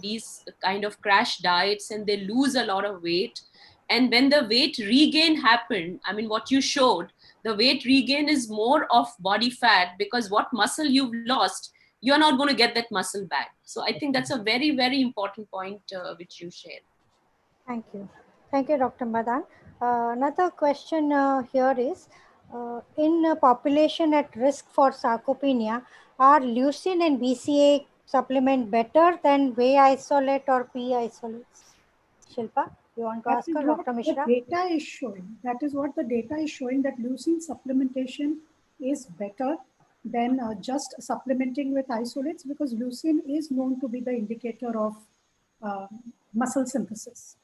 these kind of crash diets, and they lose a lot of weight. And when the weight regain happened, I mean, what you showed, the weight regain is more of body fat, because what muscle you've lost, you're not going to get that muscle back. So I think that's a very, very important point which you shared. Thank you. Thank you, Dr. Madan. Another question here is, in a population at risk for sarcopenia, are leucine and BCA supplement better than whey isolate or pea isolates? Shilpa, you want to That ask is her, what Dr. the Mishra? data is showing. That is what the data is showing, that leucine supplementation is better than just supplementing with isolates, because leucine is known to be the indicator of uh, muscle synthesis.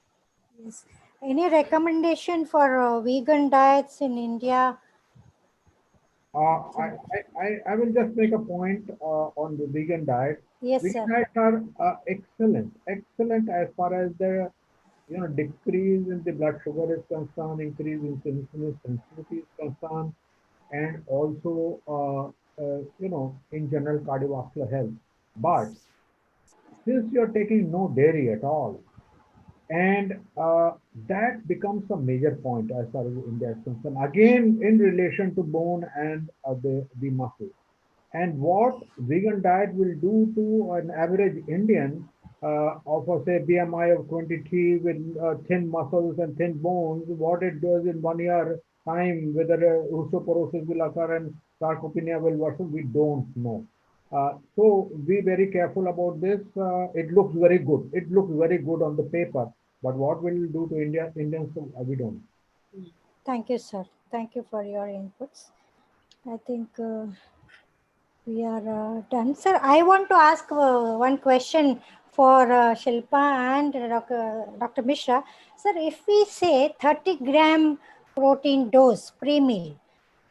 Yes. Any recommendation for vegan diets in India? Uh, I, I will just make a point on the vegan diet. Yes, Vegan sir. diets are excellent as far as the decrease in the blood sugar is concerned, increase in insulin sensitivity is concerned, and also in general cardiovascular health. But since you're taking no dairy at all, and that becomes a major point as far as India is concerned. Again, in relation to bone and the muscle. And what vegan diet will do to an average Indian of a say BMI of 23 with thin muscles and thin bones, what it does in 1 year time, whether osteoporosis will occur and sarcopenia will worsen, we don't know. So be very careful about this. It looks very good. It looks very good on the paper, but what will it do to Indians? We don't. Thank you, sir. Thank you for your inputs. I think we are done. Sir, I want to ask one question for Shilpa and Dr. Mishra. Sir, if we say 30-gram protein dose pre-meal,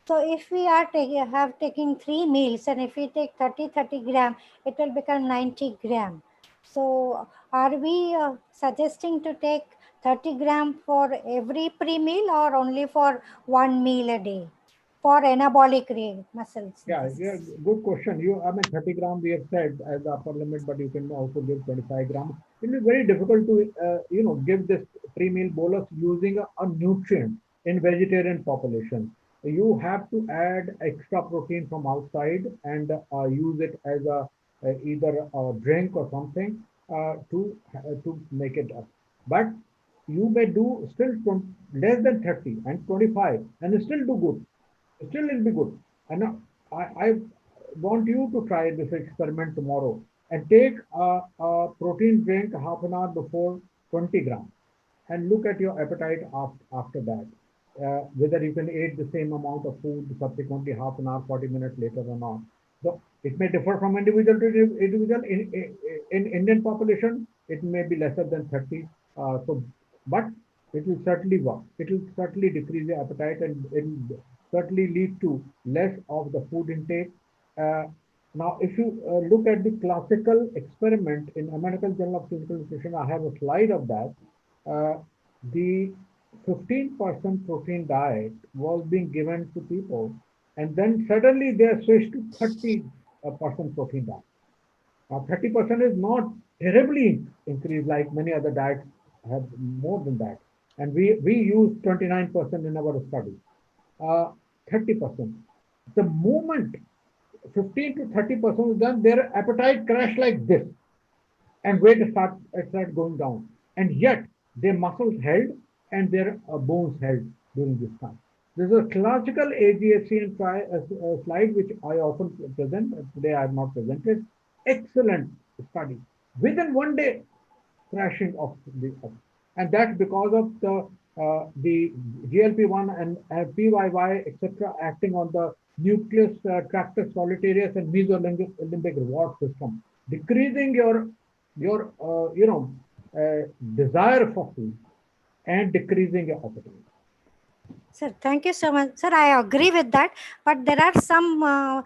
so if we are have taking 3 meals, and if we take 30 gram, it will become 90 gram. So are we suggesting to take 30 gram for every pre-meal or only for one meal a day for anabolic muscle Yeah, synthesis? yeah, good question. I mean, 30 gram we have said as the upper limit, but you can also give 25 grams. It is very difficult to, give this pre-meal bolus using a nutrient in vegetarian population. You have to add extra protein from outside and use it as either a drink or something to make it up. But you may do still less than 30 and 25 and still do good. Still it'll be good. And I want you to try this experiment tomorrow and take a protein drink half an hour before 20 grams and look at your appetite after that. Whether you can eat the same amount of food subsequently half an hour, 40 minutes later or not. So it may differ from individual to individual. In Indian population, it may be lesser than 30. But it will certainly work. It will certainly decrease the appetite and it will certainly lead to less of the food intake. Uh, Now, if you look at the classical experiment in American Journal of Clinical Nutrition, I have a slide of that. Uh, the 15% protein diet was being given to people, and then suddenly they are switched to 30% protein diet. Now, 30% is not terribly increased like many other diets have more than that. And we use 29% in our study. 30%. The moment 15 to 30% is done, their appetite crash like this and weight start going down. And yet their muscles held and their bones held during this time. This is a classical AGHCN slide which I often present. Today I have not presented. Excellent study. Within 1 day, crashing of and that's because of the GLP-1 and PYY, etc., acting on the nucleus tractus solitarius and mesolimbic reward system, decreasing your desire for food and decreasing your appetite. Sir, thank you so much. Sir, I agree with that. But there are some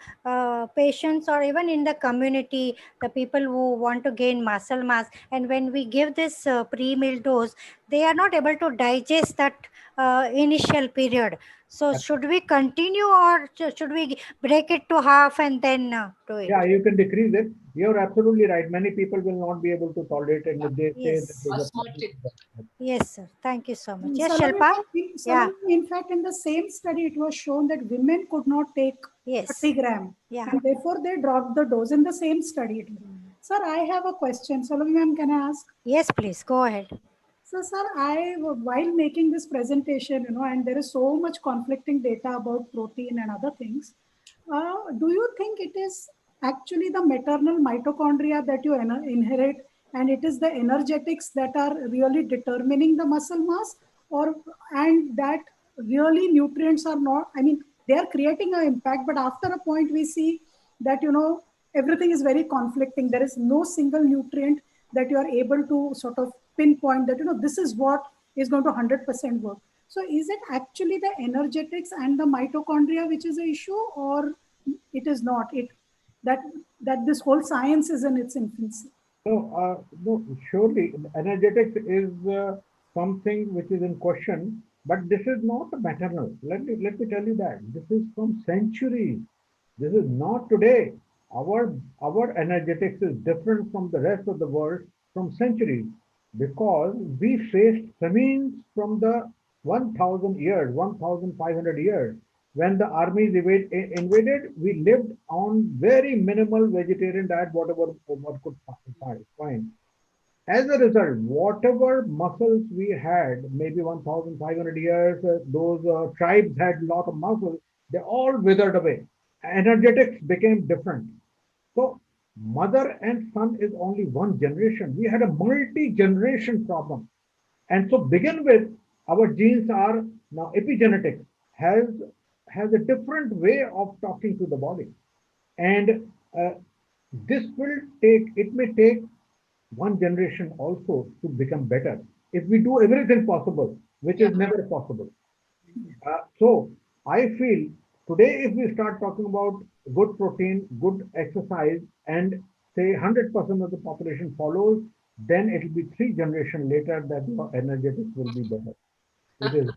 patients, or even in the community, the people who want to gain muscle mass, and when we give this pre-meal dose, they are not able to digest that initial period. So, should we continue, or should we break it to half and then do it? Yeah, you can decrease it. You're absolutely right. Many people will not be able to tolerate it, and they say that Yes. there's A a small problem tip. with that. Yes, sir. Thank you so much. Yes, Salome, Shilpa? Yeah. Salome, in fact, in the same study, it was shown that women could not take Yes. 30 gram, Yeah. and therefore they dropped the dose in the same study. Sir, I have a question. Salome, ma'am, can I ask? Yes, please. Go ahead. So, sir, while making this presentation, and there is so much conflicting data about protein and other things, do you think it is actually the maternal mitochondria that you inherit, and it is the energetics that are really determining the muscle mass, or and that really nutrients are not? I mean, they are creating an impact, but after a point we see that everything is very conflicting. There is no single nutrient that you are able to sort of pinpoint that this is what is going to 100% work. So is it actually the energetics and the mitochondria which is the issue, or it is not it that this whole science is in its infancy? No, surely energetics is something which is in question, but this is not maternal. Let me tell you that this is from centuries. This is not today. Our energetics is different from the rest of the world from centuries because we faced famines from the 1,000 years, 1,500 years. When the armies invaded, we lived on very minimal vegetarian diet, whatever what could find. As a result, whatever muscles we had, maybe 1,500 years, those tribes had a lot of muscles, they all withered away. Energetics became different. So, mother and son is only one generation. We had a multi-generation problem. And so, begin with, our genes are now epigenetics has has a different way of talking to the body, and this will take. It may take one generation also to become better if we do everything possible, which Yeah. is never possible. So I feel today, if we start talking about good protein, good exercise, and say 100% of the population follows, then it will be three generations later that your energetics will be better. It is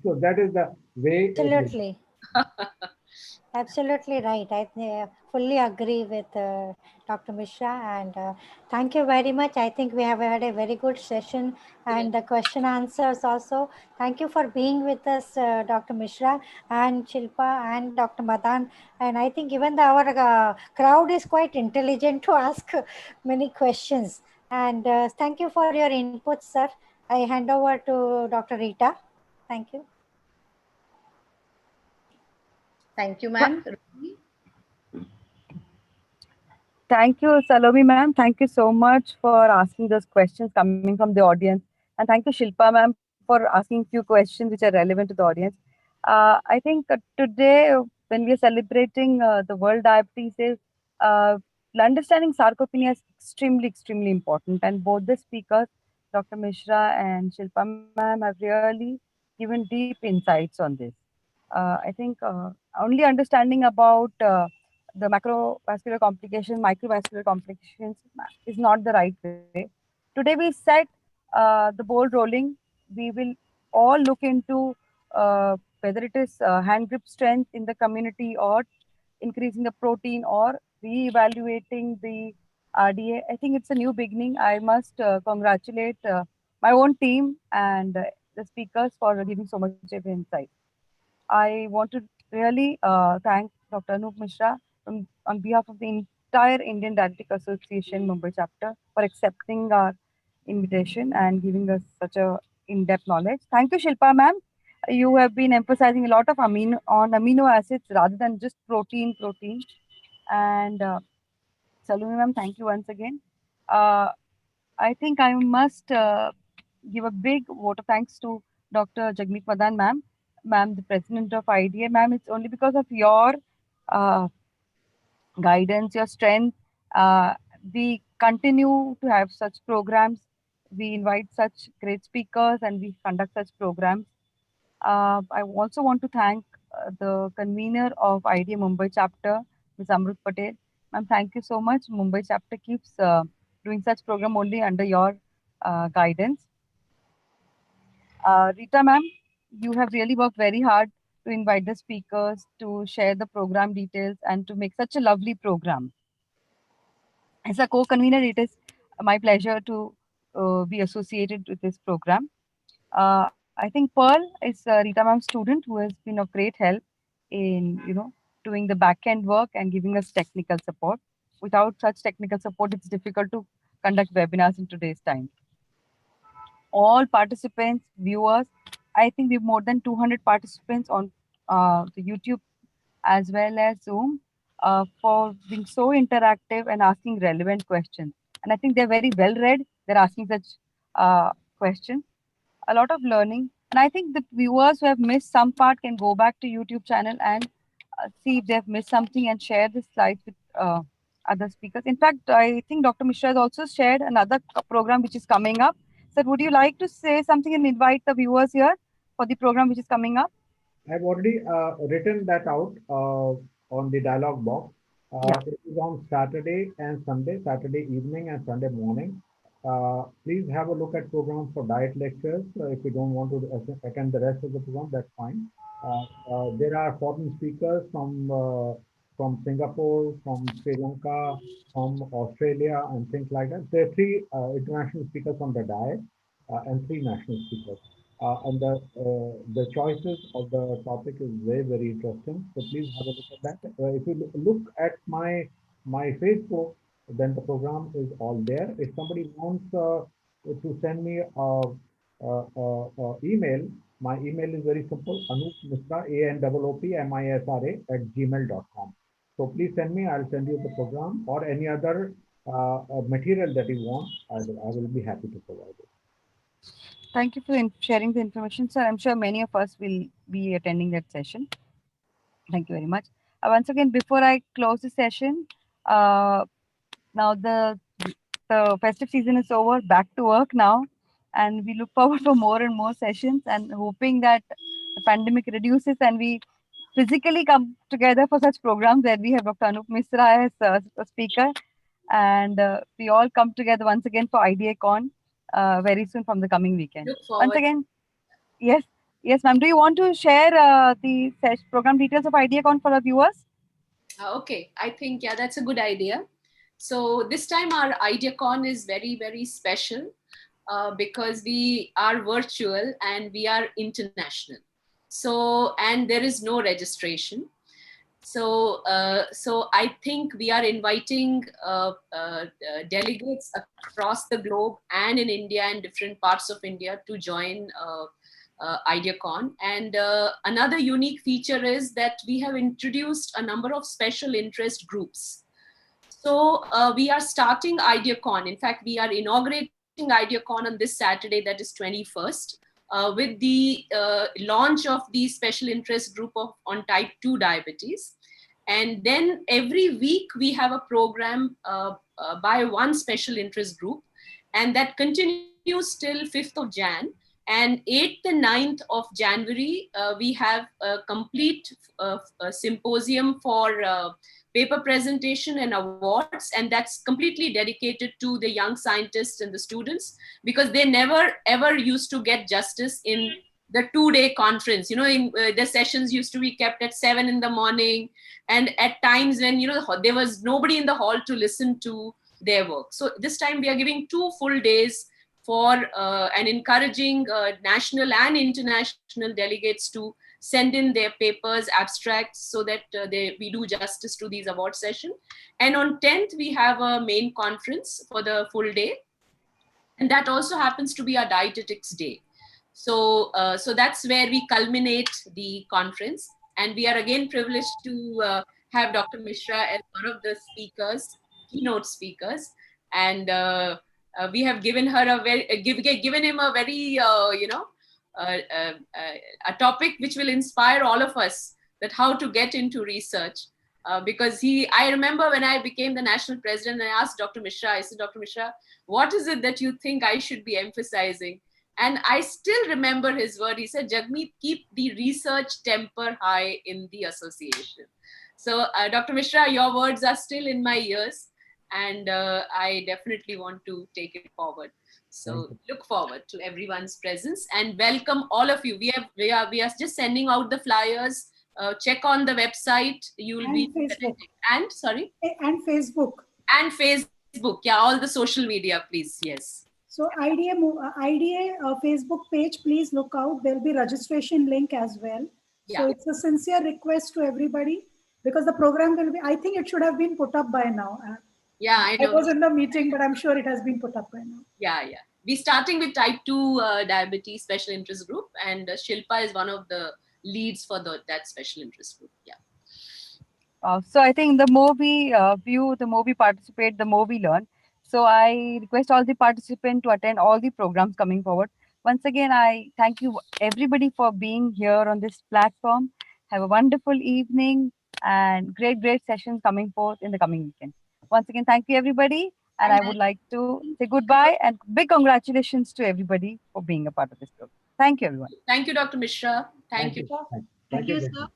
so that is the way it is. Absolutely. Absolutely right. I fully agree with Dr. Mishra, and thank you very much. I think we have had a very good session, Yeah. and the question answers also. Thank you for being with us, Dr. Mishra and Shilpa and Dr. Madan. And I think even our crowd is quite intelligent to ask many questions. And thank you for your input, sir. I hand over to Dr. Rita. Thank you. Thank you, ma'am. Thank you, Salome ma'am. Thank you so much for asking those questions coming from the audience. And thank you, Shilpa ma'am, for asking few questions which are relevant to the audience. I think today, when we are celebrating the World Diabetes Day, uh, understanding sarcopenia is extremely, extremely important. And both the speakers, Dr. Mishra and Shilpa ma'am, have really given deep insights on this. I think only understanding about the macrovascular complications, microvascular complications is not the right way. Today we set the ball rolling. We will all look into whether it is hand grip strength in the community or increasing the protein or re-evaluating the RDA. I think it's a new beginning. I must congratulate my own team and the speakers for giving so much of insight. I want to really thank Dr. Anup Mishra on behalf of the entire Indian Diabetic Association Mumbai chapter for accepting our invitation and giving us such a in-depth knowledge. Thank you, Shilpa ma'am. You have been emphasizing a lot of amino acids rather than just protein. And Salome ma'am, thank you once again. Uh, I think I must give a big vote of thanks to Dr. Jagmeet Madan, ma'am. Ma'am, the president of IDA. Ma'am, it's only because of your uh, guidance, your strength. Uh, we continue to have such programs. We invite such great speakers and we conduct such programs. I also want to thank the convener of IDA Mumbai chapter, Ms. Amrut Patel. Ma'am, thank you so much. Mumbai chapter keeps doing such program only under your guidance. Rita ma'am, you have really worked very hard to invite the speakers, to share the program details, and to make such a lovely program. As a co-convener, it is my pleasure to be associated with this program. I think Pearl is Rita ma'am's student who has been of great help in doing the back end work and giving us technical support. Without such technical support, it's difficult to conduct webinars in today's time. All participants, viewers, I think we have more than 200 participants on the YouTube as well as Zoom for being so interactive and asking relevant questions. And I think they're very well read. They're asking such questions, a lot of learning. And I think the viewers who have missed some part can go back to YouTube channel and see if they've missed something and share the slides with other speakers. In fact, I think Dr. Mishra has also shared another program which is coming up. So would you like to say something and invite the viewers here for the program which is coming up? I've already written that out on the dialog box. Yeah. It is on Saturday and Sunday, Saturday evening and Sunday morning. Please have a look at programs for diet lectures. If you don't want to attend the rest of the program, that's fine. There are foreign speakers from Singapore, from Sri Lanka, from Australia, and things like that. There are three international speakers on the diet and three national speakers. And the choices of the topic is very, very interesting. So please have a look at that. If you look at my Facebook, then the program is all there. If somebody wants to send me email, my email is very simple: Anup Misra, ANOOPMISRA @gmail.com. So please send me. I'll send you the program or any other material that you want. I will be happy to provide it. Thank you for sharing the information, sir. I'm sure many of us will be attending that session. Thank you very much. Once again, before I close the session, now the festive season is over, back to work now, and we look forward for more and more sessions and hoping that the pandemic reduces and we physically come together for such programs where we have Dr. Anup Misra as a speaker, and we all come together once again for IdeaCon very soon from the coming weekend. Look Once forward. again, yes, yes, ma'am. Do you want to share the program details of IdeaCon for our viewers? Okay, I think, yeah, that's a good idea. So this time our IdeaCon is very, very special because we are virtual and we are international. So, and there is no registration. So I think we are inviting delegates across the globe and in India and different parts of India to join IdeaCon. And another unique feature is that we have introduced a number of special interest groups. So we are starting IdeaCon. In fact, we are inaugurating IdeaCon on this Saturday, that is 21st. With the launch of the special interest group on type 2 diabetes. And then every week we have a program by one special interest group, and that continues till 5th of Jan. And 8th and 9th of January, we have a complete symposium for paper presentation and awards, and that's completely dedicated to the young scientists and the students, because they never ever used to get justice in the 2-day conference. The sessions used to be kept at 7 in the morning, and at times when there was nobody in the hall to listen to their work. So this time we are giving 2 full days for and encouraging national and international delegates to send in their papers, abstracts, so that we do justice to these award sessions. And on 10th, we have a main conference for the full day. And that also happens to be our dietetics day. So that's where we culminate the conference. And we are again privileged to have Dr. Mishra as one of the speakers, keynote speakers. And we have given her given him a very, a topic which will inspire all of us, that how to get into research. Because I remember when I became the national president, I asked Dr. Mishra, I said, Dr. Mishra, what is it that you think I should be emphasizing? And I still remember his word. He said, Jagmeet, keep the research temper high in the association. So, Dr. Mishra, your words are still in my ears, and I definitely want to take it forward. Thank So, you. look forward to everyone's presence and welcome all of you. We are just sending out the flyers. Check on the website. You will be And Facebook. connected. And sorry, And Facebook. and Facebook. Yeah, all the social media, please. Yes. So IDA Facebook page, please look out. There'll be registration link as well. Yeah. So it's a sincere request to everybody because the program will be, I think it should have been put up by now. Yeah, I I know. was in the meeting, but I'm sure it has been put up by now. Yeah. We're starting with type 2 diabetes special interest group, and Shilpa is one of the leads for that special interest group. Yeah. So I think the more we view, the more we participate, the more we learn. So I request all the participants to attend all the programs coming forward. Once again, I thank you everybody for being here on this platform. Have a wonderful evening and great sessions coming forth in the coming weekend. Once again, thank you everybody. And I Thank would like to you. say goodbye and big congratulations to everybody for being a part of this program. Thank you, everyone. Thank you, Dr. Mishra. Thank Thank you. you. Thank Thank you, you, Jagmeet. sir.